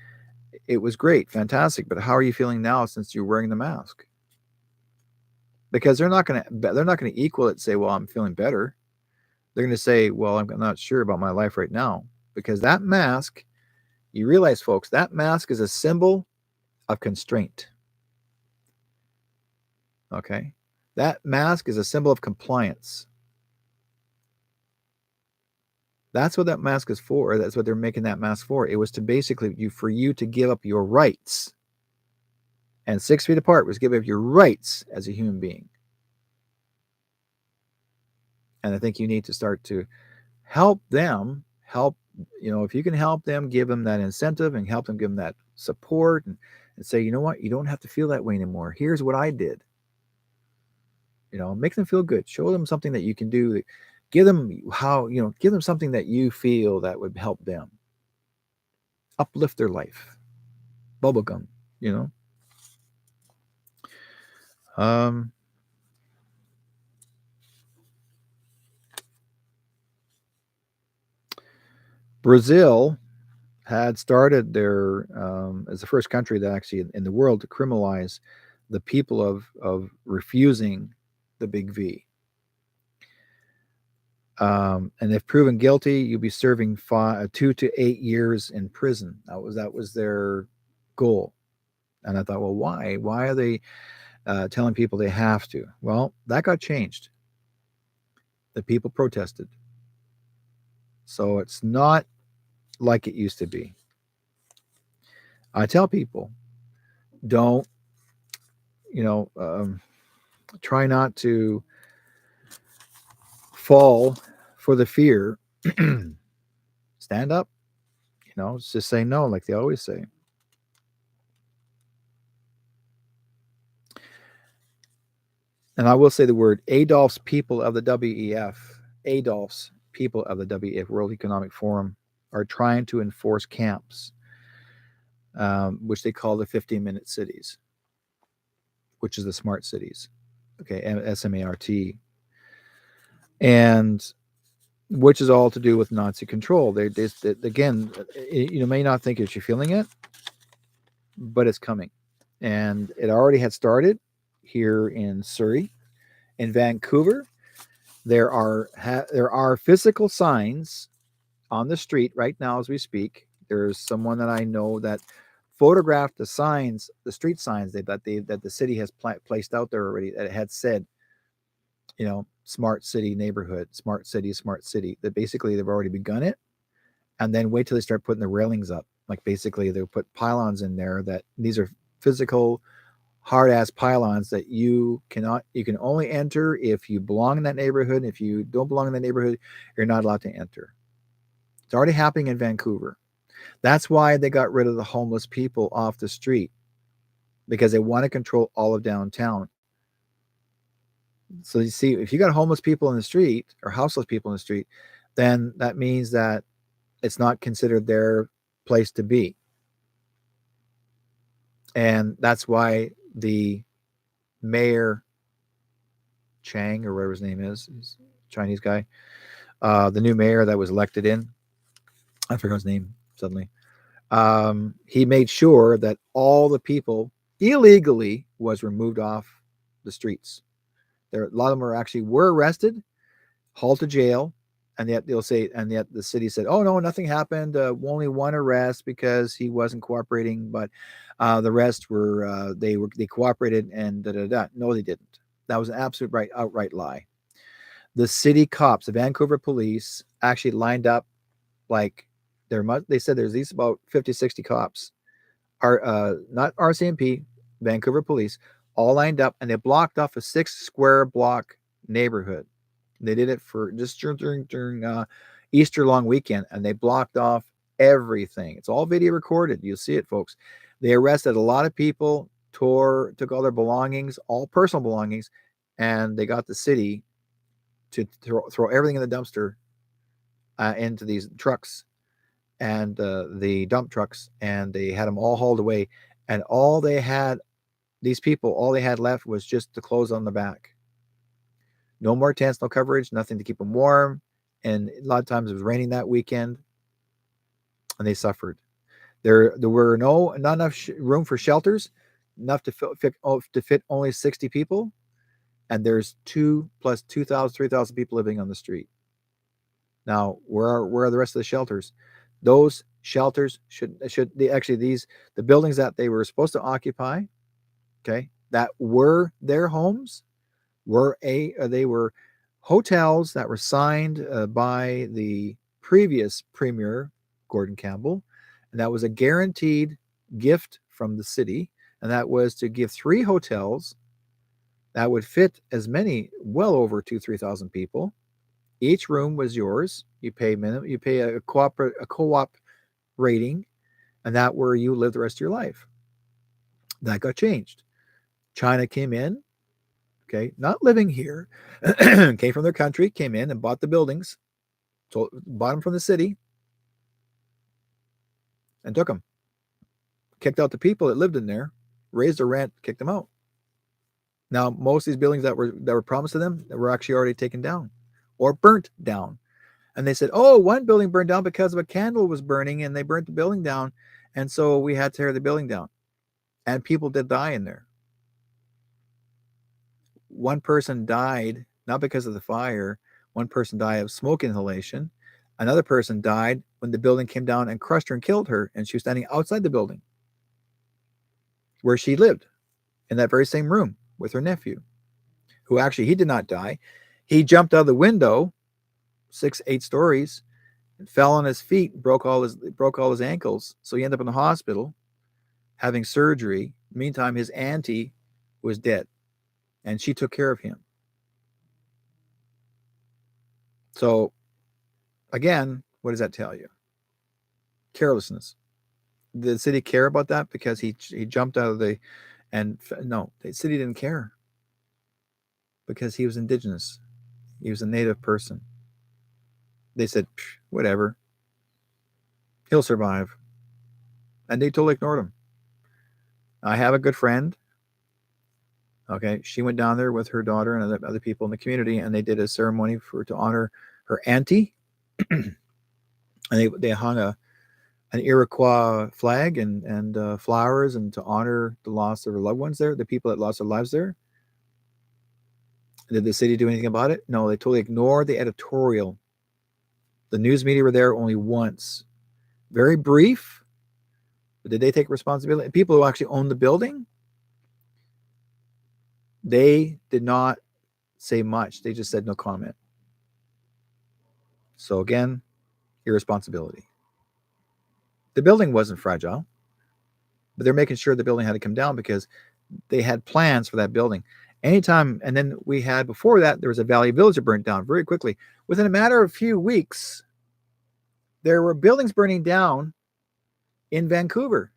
S1: it was great, fantastic, but how are you feeling now since you're wearing the mask? Because they're not going to equal it, say, well, I'm feeling better. They're going to say, well, I'm not sure about my life right now. Because that mask, you realize, folks, that mask is a symbol of constraint. Okay? That mask is a symbol of compliance. That's what that mask is for. That's what they're making that mask for. It was to basically for you to give up your rights. And 6 feet apart was give up your rights as a human being. And I think you need to start to help them, if you can help them, give them that incentive and help them, give them that support, and say, you know what, you don't have to feel that way anymore. Here's what I did. Make them feel good. Show them something that you can do. Give them give them something that you feel that would help them uplift their life. Bubblegum, you know. Um, Brazil had started as the first country that actually in the world to criminalize the people of refusing the big V. And if proven guilty, you'll be serving 2 to 8 years in prison. That was their goal. And I thought, well, why? Why are they telling people they have to? Well, that got changed. The people protested. So it's not like it used to be. I tell people, don't, try not to fall for the fear. Stand up, just say no, like they always say. And I will say the word Adolf's people of the WEF, Adolf's people of the WEF, World Economic Forum, are trying to enforce camps, which they call the 15-minute cities, which is the smart cities, okay, S.M.A.R.T. And which is all to do with Nazi control. They again, you may not think that you're feeling it, but it's coming. And it already had started here in Surrey. In Vancouver, there are physical signs on the street right now as we speak. There's someone that I know that photographed the signs, the street signs that the city has placed out there already, that it had said, smart city neighborhood, smart city, smart city. That basically they've already begun it, and then wait till they start putting the railings up. Like basically they'll put pylons in there that these are physical hard ass pylons that you can only enter if you belong in that neighborhood. If you don't belong in that neighborhood, you're not allowed to enter. It's already happening in Vancouver. That's why they got rid of the homeless people off the street, because they want to control all of downtown. So you see, if you got homeless people in the street or houseless people in the street, then that means that it's not considered their place to be. And that's why the mayor Chang, or whatever his name is, he's a Chinese guy, the new mayor that was elected in, I forgot his name suddenly. He made sure that all the people illegally was removed off the streets. A lot of them were arrested, hauled to jail, and yet the city said, "Oh no, nothing happened. Only one arrest because he wasn't cooperating, but the rest they cooperated and da da da." No, they didn't. That was an absolute outright lie. The city cops, the Vancouver police, actually lined up like they said there's these about 50, 60 cops, not RCMP, Vancouver police, all lined up, and they blocked off a 6 square block neighborhood. They did it for just during Easter long weekend, and they blocked off everything. It's all video recorded. You'll see it, folks. They arrested a lot of people, took all their belongings, all personal belongings, and they got the city to throw everything in the dumpster into these trucks and the dump trucks, and they had them all hauled away. And all they had left was just the clothes on the back. No more tents, no coverage, nothing to keep them warm. And a lot of times it was raining that weekend, and they suffered. There were not enough room for shelters, enough to fit only 60 people, and there's 2,000, 3,000 people living on the street. Now, where are the rest of the shelters? Those shelters the buildings that they were supposed to occupy, okay, that were their homes, they were hotels that were signed by the previous premier, Gordon Campbell, and that was a guaranteed gift from the city, and that was to give 3 hotels that would fit as many, well over 3,000 people. Each room was yours. You pay a co-op rating, and that where you live the rest of your life. That got changed. China came in, okay, not living here, came from their country, came in and bought the buildings, so bought them from the city, and took them. Kicked out the people that lived in there, raised the rent, kicked them out. Now, most of these buildings that were promised to them that were actually already taken down or burnt down. And they said, oh, one building burned down because of a candle was burning and they burnt the building down. And so we had to tear the building down. And people did die in there. One person died, not because of the fire. One person died of smoke inhalation. Another person died when the building came down and crushed her and killed her. And she was standing outside the building where she lived in that very same room with her nephew, who actually, he did not die. He jumped out of the window 6-8 stories and fell on his feet, broke all his ankles. So he ended up in the hospital having surgery. Meantime, his auntie was dead, and she took care of him. So, again, what does that tell you? Carelessness. Did the city care about that because he jumped out of the... And no, the city didn't care because he was indigenous. He was a native person. They said, whatever. He'll survive. And they totally ignored him. I have a good friend. Okay, she went down there with her daughter and other people in the community, and they did a ceremony to honor her auntie. And they hung an Iroquois flag and flowers, and to honor the loss of her loved ones there, the people that lost their lives there. Did the city do anything about it? No, they totally ignored the editorial. The news media were there only once. Very brief. But did they take responsibility? People who actually owned the building, they did not say much. They just said no comment. So again, irresponsibility. The building wasn't fragile, but they're making sure the building had to come down because they had plans for that building. Anytime, and then we had, before that, there was a Valley Village that burnt down very quickly. Within a matter of a few weeks, there were buildings burning down in Vancouver.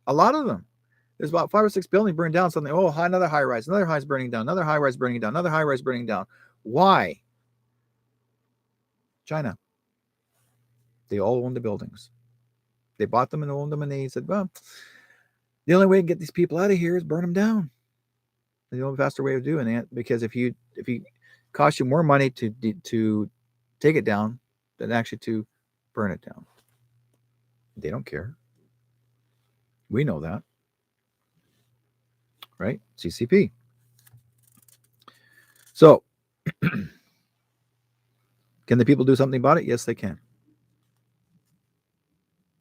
S1: A lot of them. There's about 5 or 6 buildings burned down. Suddenly, oh, another high rise, another high rise burning down, another high rise burning down, another high rise burning down. Why? China. They all owned the buildings. They bought them and owned them, and they said, well, the only way to get these people out of here is burn them down. The only faster way of doing it, because if you cost you more money to take it down than actually to burn it down. They don't care. We know that. Right? CCP. So, can the people do something about it? Yes, they can.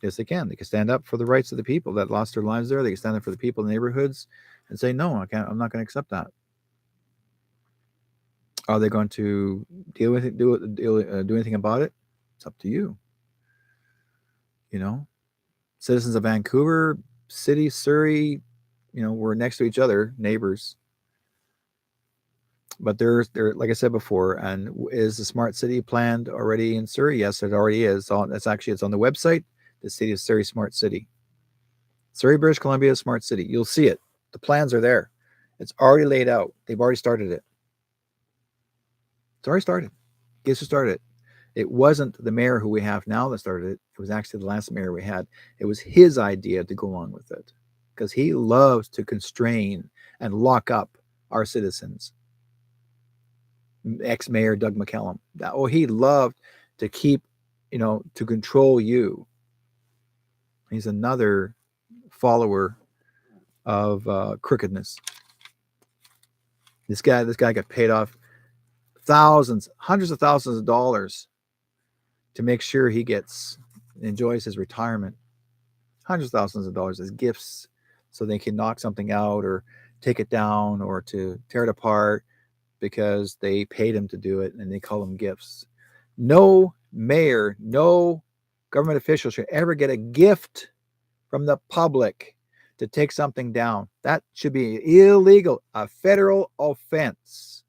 S1: Yes, they can. They can stand up for the rights of the people that lost their lives there. They can stand up for the people in the neighborhoods and say, no, I'm not going to accept that. Are they going to do anything about it? It's up to you. You know, citizens of Vancouver City, Surrey, we're next to each other, neighbors. But there, like I said before, and is the smart city planned already in Surrey? Yes, it already is. It's on the website. The city of Surrey Smart City. Surrey, British Columbia Smart City. You'll see it. The plans are there. It's already laid out. They've already started it. It's already started. Guess who started it? It wasn't the mayor who we have now that started it. It was actually the last mayor we had. It was his idea to go along with it because he loves to constrain and lock up our citizens. Ex-mayor Doug McCallum. He loved to keep, to control you. He's another follower of crookedness. This guy got paid off hundreds of thousands of dollars to make sure he enjoys his retirement. Hundreds of thousands of dollars as gifts so they can knock something out or take it down or to tear it apart because they paid him to do it, and they call them gifts. No mayor, no government official should ever get a gift from the public to take something down. That should be illegal, a federal offense.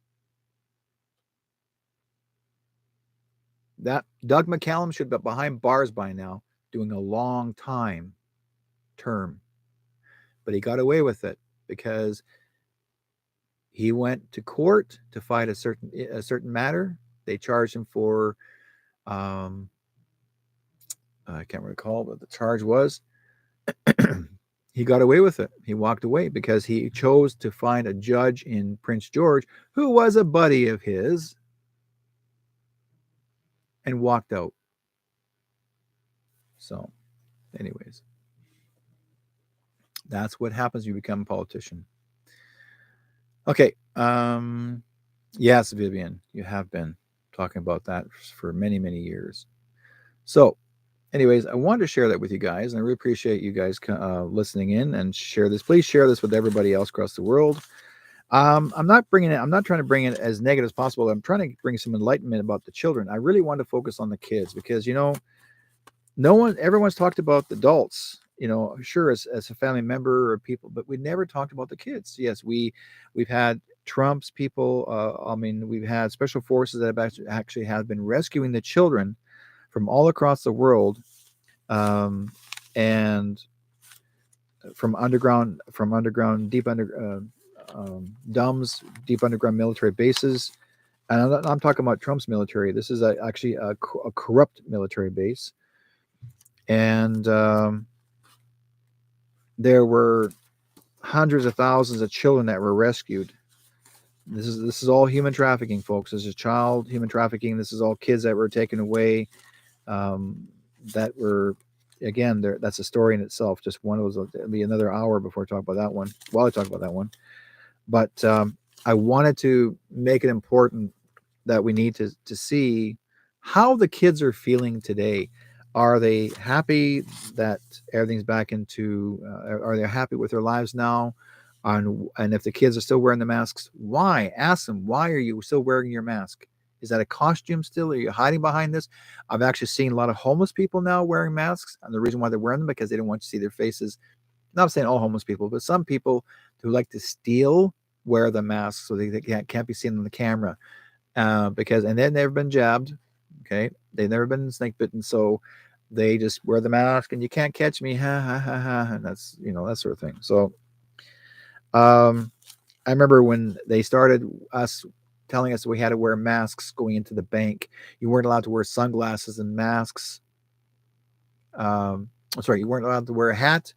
S1: That Doug McCallum should be behind bars by now, doing a long time term. But he got away with it because he went to court to fight a certain matter. They charged him for I can't recall what the charge was. He got away with it. He walked away because he chose to find a judge in Prince George who was a buddy of his and walked out. So, anyways, that's what happens when you become a politician. Okay. Yes, Vivian, you have been talking about that for many, many years. So, anyways, I wanted to share that with you guys, and I really appreciate you guys listening in and share this. Please share this with everybody else across the world. I'm not trying to bring it as negative as possible. I'm trying to bring some enlightenment about the children. I really want to focus on the kids because, everyone's talked about the adults, sure, as a family member or people, but we never talked about the kids. Yes, we've had Trump's people. We've had special forces that have actually have been rescuing the children from all across the world, and from underground, deep under DUMBs, deep underground military bases. And I'm talking about Trump's military. This is actually a corrupt military base. And there were hundreds of thousands of children that were rescued. This is all human trafficking, folks. This is child human trafficking. This is all kids that were taken away. That were, again, that's a story in itself. Just one of those. It'll be another hour before I talk about that one. While I talk about that one, but I wanted to make it important that we need to see how the kids are feeling today. Are they happy that everything's back into? Are they happy with their lives now? And if the kids are still wearing the masks, why? Ask them, why are you still wearing your mask? Is that a costume still? Are you hiding behind this? I've actually seen a lot of homeless people now wearing masks, and the reason why they're wearing them because they don't want to see their faces. Not saying all homeless people, but some people who like to steal wear the mask so they can't be seen on the camera, because and they've never been jabbed. Okay, they've never been snake bitten, so they just wear the mask and you can't catch me, ha ha ha ha, and that's that sort of thing. So I remember when they started telling us we had to wear masks going into the bank. You weren't allowed to wear sunglasses and masks. Sorry, you weren't allowed to wear a hat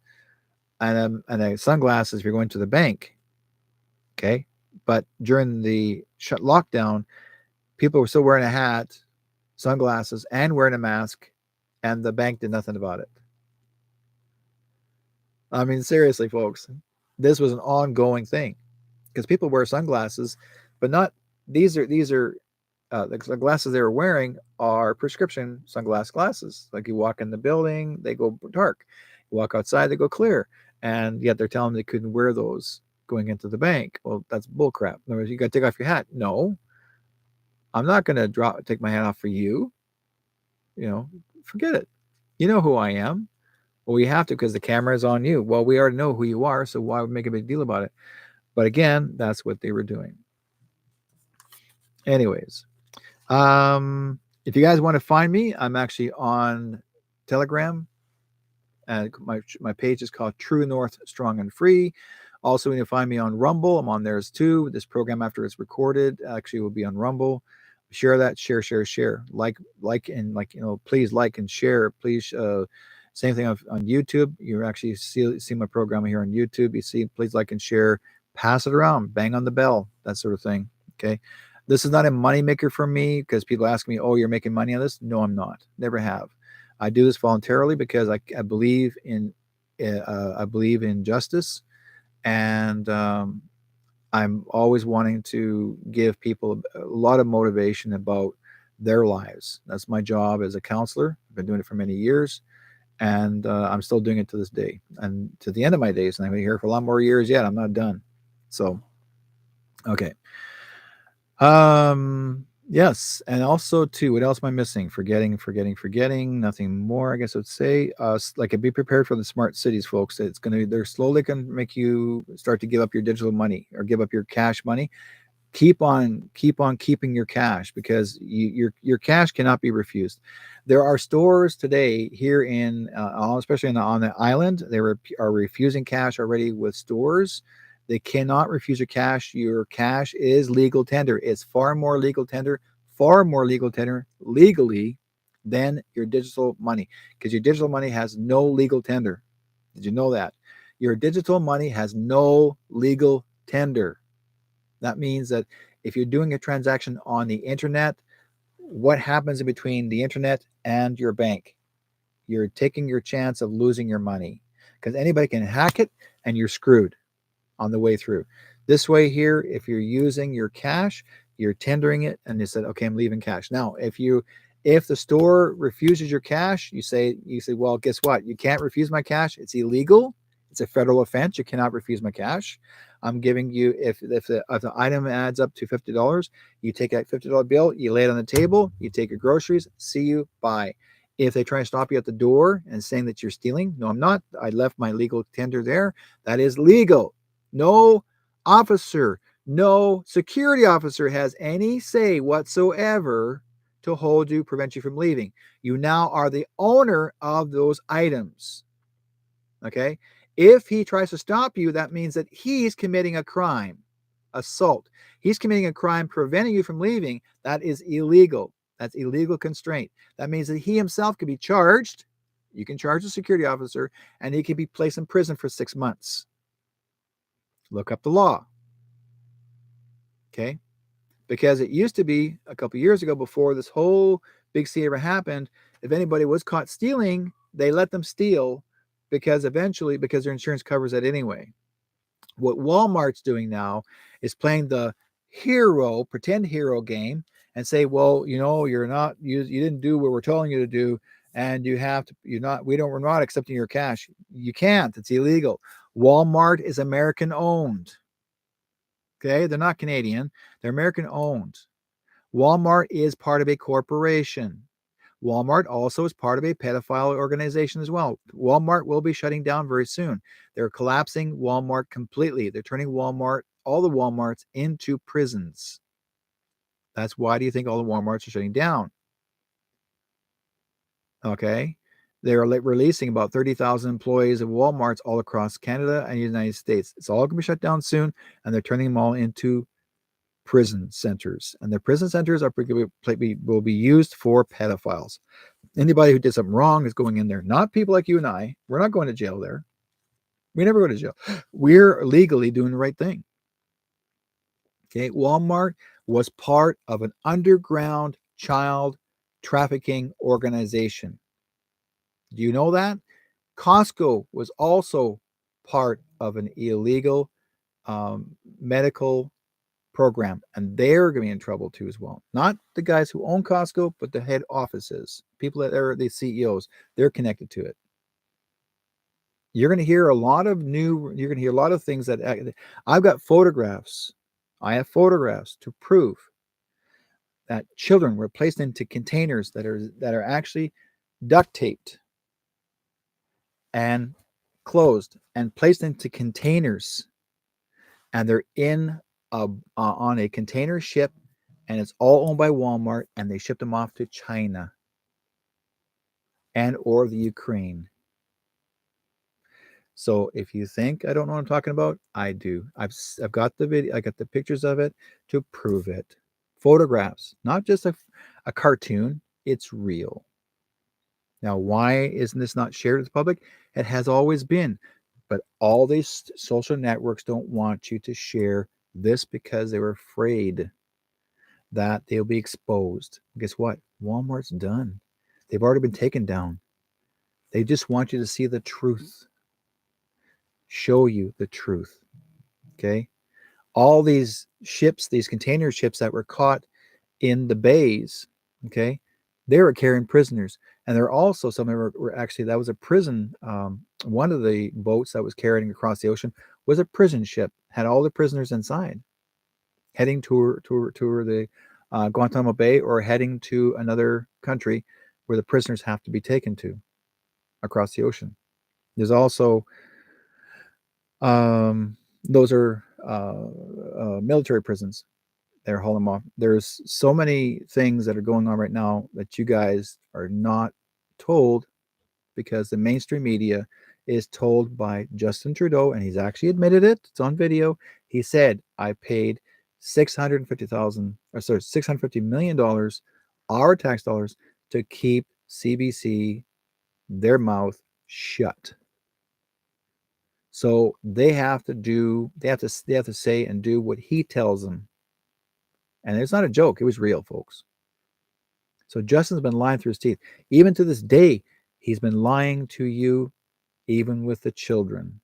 S1: and sunglasses if you're going to the bank. Okay, but during the lockdown, people were still wearing a hat, sunglasses, and wearing a mask, and the bank did nothing about it. I mean, seriously, folks, this was an ongoing thing because people wear sunglasses, but not these are the glasses they were wearing are prescription glasses. Like you walk in the building, they go dark. You walk outside, they go clear. And yet they're telling them they couldn't wear those going into the bank. Well, that's bullcrap. In other words, you got to take off your hat. No, I'm not going to take my hat off for you. Forget it. You know who I am. Well, we have to because the camera is on you. Well, we already know who you are, so why would make a big deal about it? But again, that's what they were doing. Anyways, if you guys want to find me, I'm actually on Telegram. And my page is called True North Strong and Free. Also, you can find me on Rumble. I'm on there as too. This program, after it's recorded, actually will be on Rumble. Share that, share. Please like and share. Please, same thing on YouTube. You actually see my program here on YouTube. You see, please like and share. Pass it around. Bang on the bell. That sort of thing. Okay. This is not a moneymaker for me because people ask me, "Oh, you're making money on this?" No, I'm not. Never have. I do this voluntarily because I believe in justice, and I'm always wanting to give people a lot of motivation about their lives. That's my job as a counselor. I've been doing it for many years, and I'm still doing it to this day and to the end of my days. And I'm here for a lot more years yet. I'm not done. So, okay. Yes, and also too, what else am I missing? Forgetting. Nothing more. I guess I would say, like, be prepared for the smart cities, folks. They're slowly going to make you start to give up your digital money or give up your cash money. Keep on keeping your cash, because your cash cannot be refused. There are stores today here in especially on the island, are refusing cash already with stores. They cannot refuse your cash. Your cash is legal tender. It's far more legal tender legally than your digital money, because your digital money has no legal tender. Did you know that? Your digital money has no legal tender. That means that if you're doing a transaction on the internet, what happens in between the internet and your bank? You're taking your chance of losing your money, because anybody can hack it and you're screwed on the way through. This way here, if you're using your cash, you're tendering it and you said, okay, I'm leaving cash. Now, if the store refuses your cash, you say, well, guess what? You can't refuse my cash. It's illegal. It's a federal offense. You cannot refuse my cash. I'm giving you, if the item adds up to $50, you take that $50 bill, you lay it on the table, you take your groceries, see you, bye. If they try to stop you at the door and saying that you're stealing, no, I'm not. I left my legal tender there. That is legal. No officer, no security officer has any say whatsoever to hold you, prevent you from leaving. You now are the owner of those items. Okay? If he tries to stop you, that means that he's committing a crime, assault. He's committing a crime preventing you from leaving. That is illegal. That's illegal constraint. That means that he himself could be charged. You can charge a security officer, and he can be placed in prison for 6 months. Look up the law. Okay? Because it used to be a couple years ago, before this whole big C ever happened, if anybody was caught stealing, they let them steal, because their insurance covers it anyway. What Walmart's doing now is playing the pretend hero game, and say, well, you didn't do what we're telling you to do, and we're not accepting your cash. You can't. It's illegal. Walmart is American owned. Okay, they're not Canadian. They're American owned. Walmart is part of a corporation. Walmart also is part of a pedophile organization as well. Walmart will be shutting down very soon. They're collapsing Walmart completely. They're turning all the Walmarts into prisons. That's why do you think all the Walmarts are shutting down? Okay. They're releasing about 30,000 employees of Walmarts all across Canada and the United States. It's all going to be shut down soon, and they're turning them all into prison centers. And the prison centers will be used for pedophiles. Anybody who did something wrong is going in there. Not people like you and I. We're not going to jail there. We never go to jail. We're legally doing the right thing. Okay. Walmart was part of an underground child trafficking organization. Do you know that? Costco was also part of an illegal medical program, and they're going to be in trouble too as well. Not the guys who own Costco, but the head offices, people that are the CEOs. They're connected to it. You're going to hear a lot of things that I've got photographs. I have photographs to prove that children were placed into containers that are actually duct taped and closed and placed into containers, and they're on a container ship, and it's all owned by Walmart, and they ship them off to China and or the Ukraine. So if you think I don't know what I'm talking about, I do. I've got the video, I got the pictures of it to prove it. Photographs, not just a cartoon, it's real. Now, why isn't this not shared with the public? It has always been. But all these social networks don't want you to share this, because they were afraid that they'll be exposed. Guess what? Walmart's done. They've already been taken down. They just want you to see the truth, show you the truth. Okay? All these ships, these container ships that were caught in the bays, okay, they were carrying prisoners. And there are also some were actually, that was a prison. One of the boats that was carrying across the ocean was a prison ship, had all the prisoners inside, heading toward the Guantanamo Bay, or heading to another country where the prisoners have to be taken to across the ocean. There's also those are military prisons. They're hauling them off. There's so many things that are going on right now that you guys are not told, because the mainstream media is told by Justin Trudeau, and he's actually admitted it. It's on video. He said, "I paid $650 million, our tax dollars, to keep CBC, their mouth shut." So they have to say and do what he tells them. And it's not a joke. It was real, folks. So Justin's been lying through his teeth. Even to this day, he's been lying to you, even with the children.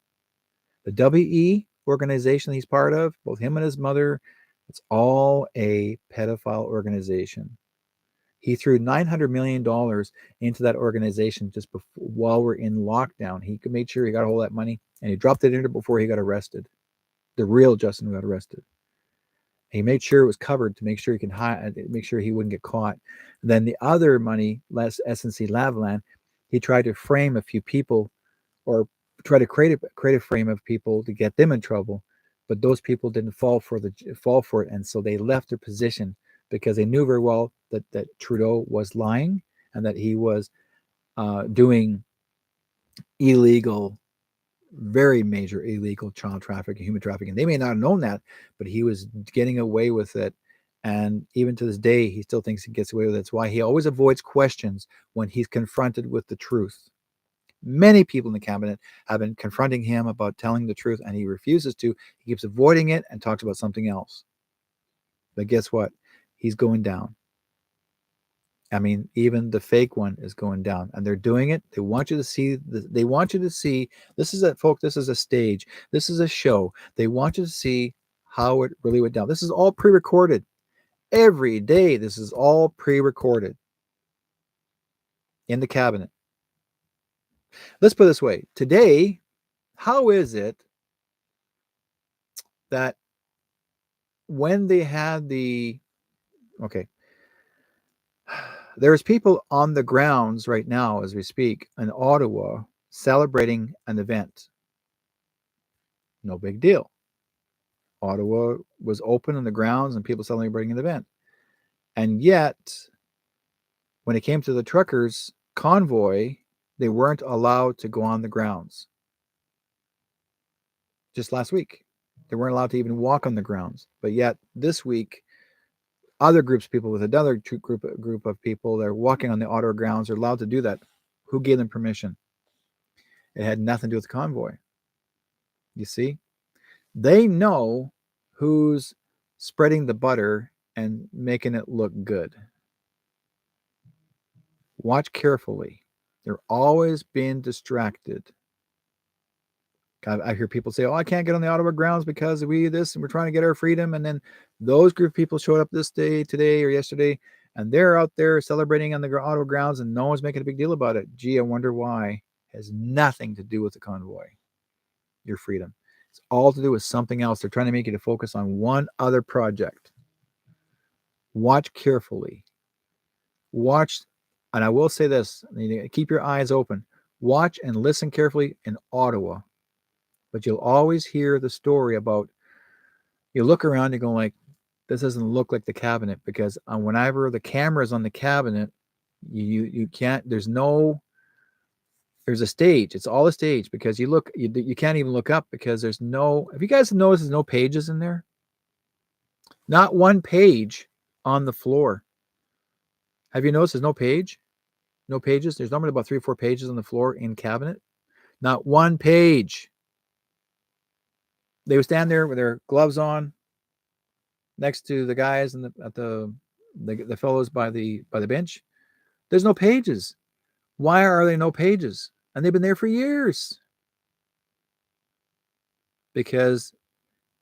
S1: The WE organization he's part of, both him and his mother, it's all a pedophile organization. He threw $900 million into that organization just before, while we're in lockdown. He made sure he got a hold of that money, and he dropped it in there before he got arrested. The real Justin who got arrested. He made sure it was covered to make sure he can make sure he wouldn't get caught. And then the other money, less SNC Lavalin, he tried to frame a few people, or try to create a frame of people to get them in trouble, but those people didn't fall for it, and so they left their position because they knew very well that Trudeau was lying, and that he was doing illegal, very major illegal child trafficking, human trafficking. They may not have known that, but he was getting away with it. And even to this day, he still thinks he gets away with it. That's why he always avoids questions when he's confronted with the truth. Many people in the cabinet have been confronting him about telling the truth, and he refuses to. He keeps avoiding it and talks about something else. But guess what? He's going down. I mean, even the fake one is going down, and they're doing it. They want you to see. They want you to see. This is This is a stage. This is a show. They want you to see how it really went down. This is all pre-recorded. Every day, this is all pre-recorded in the cabinet. Let's put it this way. Today, how is it that when they had there's people on the grounds right now as we speak in Ottawa celebrating an event. No big deal. Ottawa was open on the grounds and people celebrating an event. And yet, when it came to the truckers' convoy, they weren't allowed to go on the grounds. Just last week, they weren't allowed to even walk on the grounds. But yet, this week, other groups of people with another group of people that are walking on the Ottawa grounds are allowed to do that. Who gave them permission? It had nothing to do with the convoy. You see? They know who's spreading the butter and making it look good. Watch carefully. They're always being distracted. I hear people say, "Oh, I can't get on the Ottawa grounds because we this and we're trying to get our freedom." And then those group of people showed up today or yesterday, and they're out there celebrating on the Ottawa grounds, and no one's making a big deal about it. Gee, I wonder why. It has nothing to do with the convoy. Your freedom. It's all to do with something else. They're trying to make you to focus on one other project. Watch carefully. Watch, and I will say this: keep your eyes open. Watch and listen carefully in Ottawa. But you'll always hear the story about, you look around, you go like, this doesn't look like the cabinet, because whenever the camera's on the cabinet, you can't, there's a stage. It's all a stage, because you can't even look up, because have you guys noticed there's no pages in there? Not one page on the floor. Have you noticed there's no page? No pages? There's normally about 3 or 4 pages on the floor in cabinet. Not one page. They would stand there with their gloves on next to the guys and the fellows by the bench. There's no pages. Why are there no pages? And they've been there for years. Because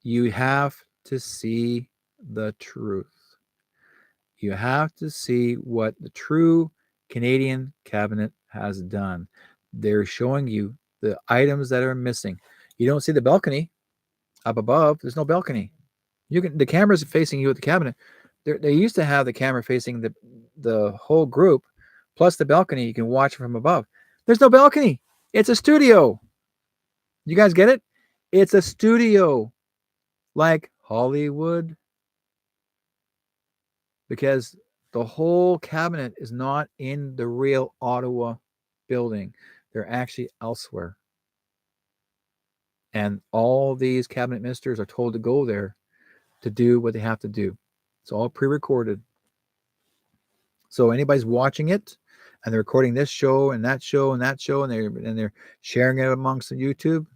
S1: you have to see the truth. You have to see what the true Canadian cabinet has done. They're showing you the items that are missing. You don't see the balcony up above. There's no balcony. The camera's facing you at the cabinet, they used to have the camera facing the whole group, plus the balcony. You can watch from above. There's no balcony. It's a studio. You guys get it? It's a studio, like Hollywood, because the whole cabinet is not in the real Ottawa building. They're actually elsewhere. And all these cabinet ministers are told to go there to do what they have to do. It's all pre-recorded. So anybody's watching it and they're recording this show and that show and that show, and they're sharing it amongst the YouTube.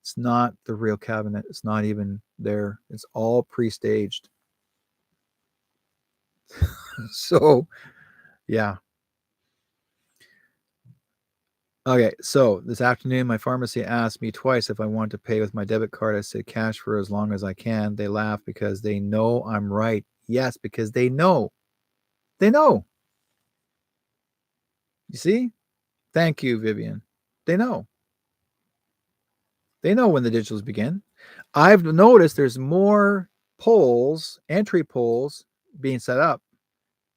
S1: It's not the real cabinet. It's not even there. It's all pre-staged. So, yeah. Okay, so this afternoon, my pharmacy asked me twice if I want to pay with my debit card. I said cash for as long as I can. They laugh because they know I'm right. Yes, because they know. They know. You see? Thank you, Vivian. They know. They know when the digitals begin. I've noticed there's more polls, entry polls being set up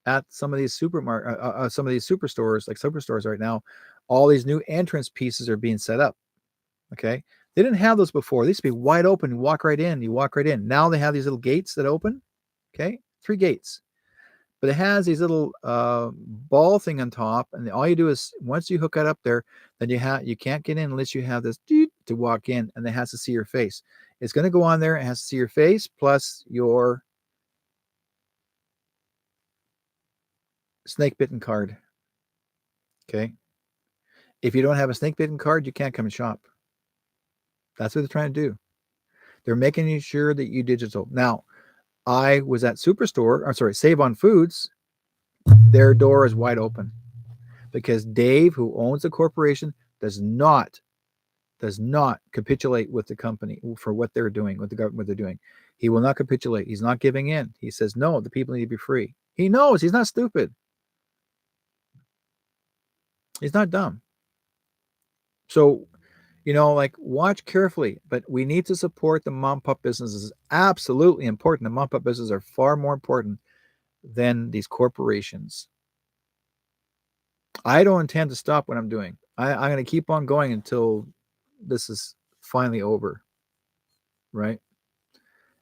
S1: at some of these some of these superstores, like superstores right now. All these new entrance pieces are being set up. Okay. They didn't have those before. They used to be wide open. You walk right in. You walk right in. Now they have these little gates that open. Okay. 3 gates. But it has these little ball thing on top, and all you do is once you hook it up there, then you can't get in unless you have this to walk in, and it has to see your face. It's going to go on there. It has to see your face plus your snake bitten card. Okay. If you don't have a snake bitten card, you can't come and shop. That's what they're trying to do. They're making sure that you digital. Now, I was at Superstore, I'm sorry, Save on Foods. Their door is wide open because Dave, who owns the corporation, does not capitulate with the company for what they're doing, what the government they're doing. He will not capitulate. He's not giving in. He says, no, the people need to be free. He knows. He's not stupid. He's not dumb. So, like watch carefully, but we need to support the mom pop businesses. Absolutely important. The mom pop businesses are far more important than these corporations. I don't intend to stop what I'm doing. I'm going to keep on going until this is finally over. Right?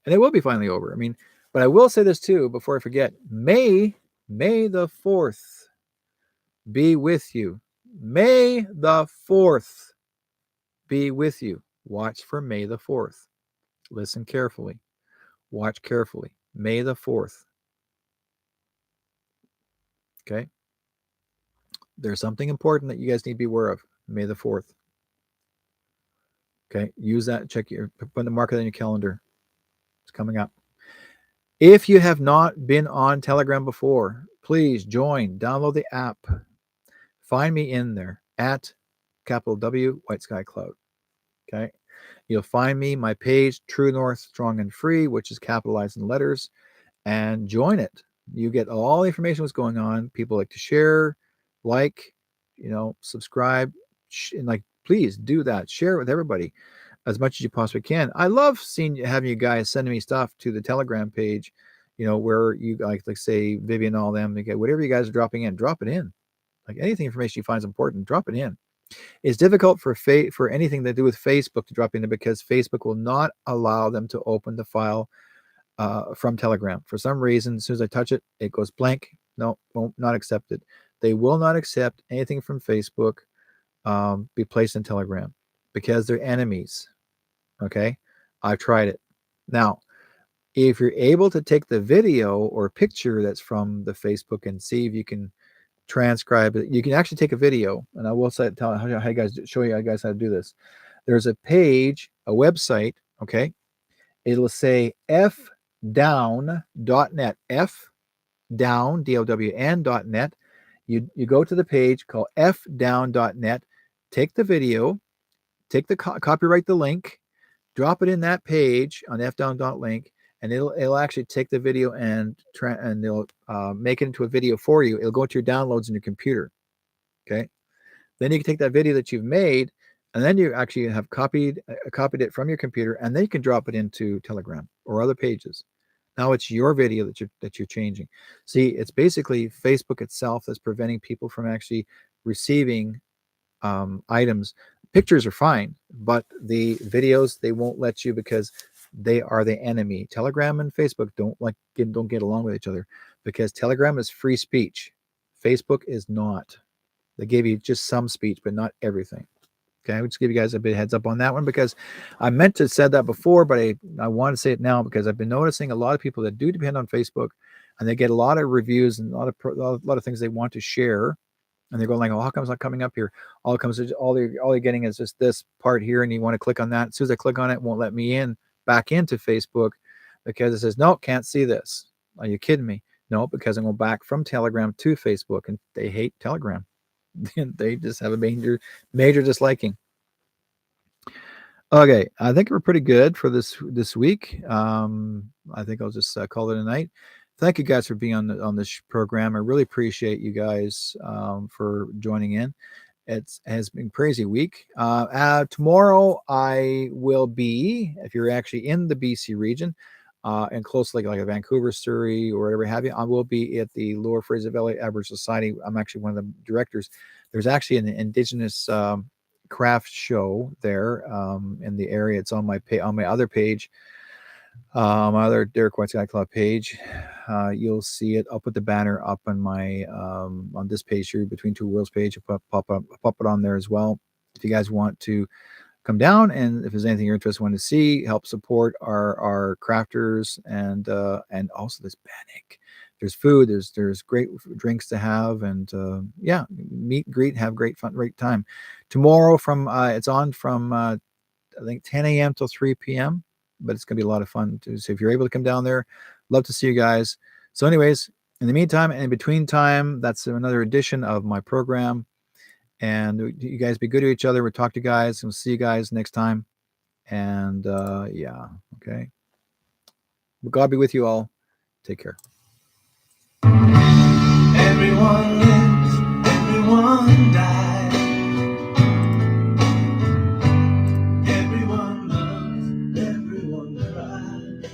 S1: And it will be finally over. I mean, but I will say this too before I forget. May the 4th be with you. May the 4th be with you. Watch for May the 4th. Listen carefully. Watch carefully. May the 4th. Okay? There's something important that you guys need to be aware of. May the 4th. Okay? Use that. Put the marker on your calendar. It's coming up. If you have not been on Telegram before, please join. Download the app. Find me in there at capital W Whiteskycloud. Okay. You'll find me, my page, True North Strong and Free, which is capitalized in letters, and join it. You get all the information what's going on. People like to share, like, subscribe, and please do that. Share it with everybody as much as you possibly can. I love having you guys sending me stuff to the Telegram page, where you like say Vivian, all them, whatever you guys are dropping in, drop it in. Like anything information you find is important, drop it in. It's difficult for anything to do with Facebook to drop in there because Facebook will not allow them to open the file from Telegram. For some reason, as soon as I touch it, it goes blank. No, won't not accept it. They will not accept anything from Facebook be placed in Telegram because they're enemies. Okay? I've tried it. Now, if you're able to take the video or picture that's from the Facebook and see if you can transcribe it, you can actually take a video, and I will show you guys how to do this. There's a page, a website, okay? It'll say fdown.net, fdown, DOWN.net. You go to the page called fdown.net, take the video, copyright the link, drop it in that page on fdown.link, and it'll actually take the video and they'll make it into a video for you. It'll go to your downloads in your computer. Okay. Then you can take that video that you've made, and then you actually have copied it from your computer, and then you can drop it into Telegram or other pages. Now it's your video that you're changing. See, it's basically Facebook itself that's preventing people from actually receiving items. Pictures are fine, but the videos they won't let you because they are the enemy. Telegram and Facebook don't get along with each other because Telegram is free speech. Facebook is not. They give you just some speech, but not everything. Okay, I'll just give you guys a bit of heads up on that one because I meant to say that before, but I want to say it now because I've been noticing a lot of people that do depend on Facebook, and they get a lot of reviews and a lot of things they want to share, and they're going like, "Oh, how come it's not coming up here? All you're getting is just this part here, and you want to click on that. As soon as I click on it, it won't let me back into Facebook because it says no, can't see this. Are you kidding me? No, because I'm going back from Telegram to Facebook, and they hate Telegram. They just have a major disliking. Okay, I think we're pretty good for this week. I think I'll just call it a night. Thank you guys for being on this program. I really appreciate you guys for joining in. It has been a crazy week. Tomorrow I will be, if you're actually in the BC region and close like Vancouver, Surrey, or whatever have you, I will be at the Lower Fraser Valley Aboriginal Society. I'm actually one of the directors. There's actually an Indigenous craft show there in the area. It's on my other page, my other Derrick Whiteskycloud page. You'll see it. I'll put the banner up on my on this page here, Between Two Worlds page. I'll pop it on there as well. If you guys want to come down, and if there's anything you're interested in to see, help support our crafters, and also this panic. There's food, there's great drinks to have, and yeah, meet, greet, have great time. Tomorrow from it's on from I think 10 a.m. till 3 p.m. But it's gonna be a lot of fun too. So if you're able to come down there, love to see you guys. So, anyways, in the meantime and in between time, that's another edition of my program. And you guys be good to each other. We'll talk to you guys, and we'll see you guys next time. And yeah, okay. Well, God be with you all. Take care.
S2: Everyone lives, everyone dies. Everyone loves, everyone cries.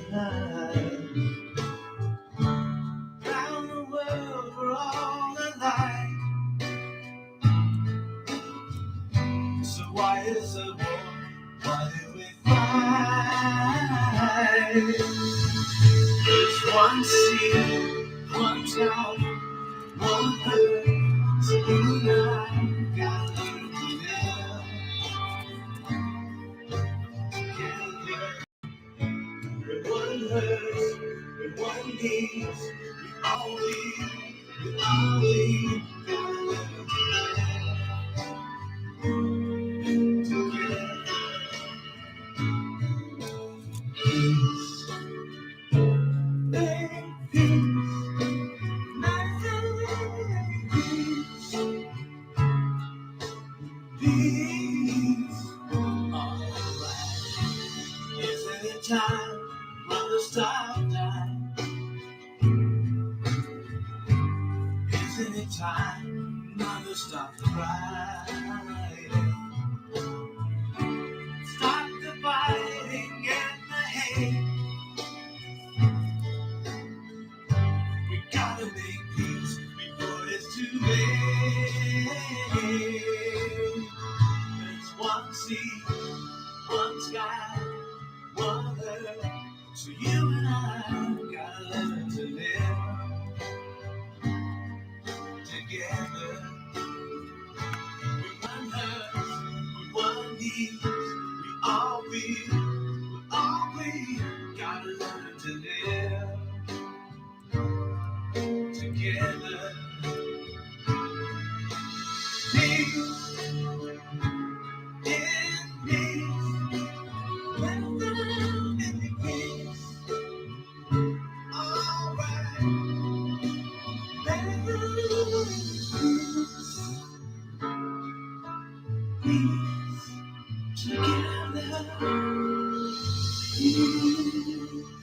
S2: Round the world we're all alike. So why is the war? Why do we fight? There's one sea, one town, one earth. So you and I gotta learn to live together. When one hurts, when one needs, we all need, gotta learn to live together. Peace, make peace, make peace, peace. Alright. Isn't it time for the stop time? Isn't it time now to stop the crying? Stop the fighting and the hate. We gotta make peace before it's too late. There's one sea, one sky, one earth. So you and I gotta learn to live together. With one hurts, with one needs, we all we gotta learn to live together. Peace in peace, let them in peace. Alright, let them in peace, peace together. Peace.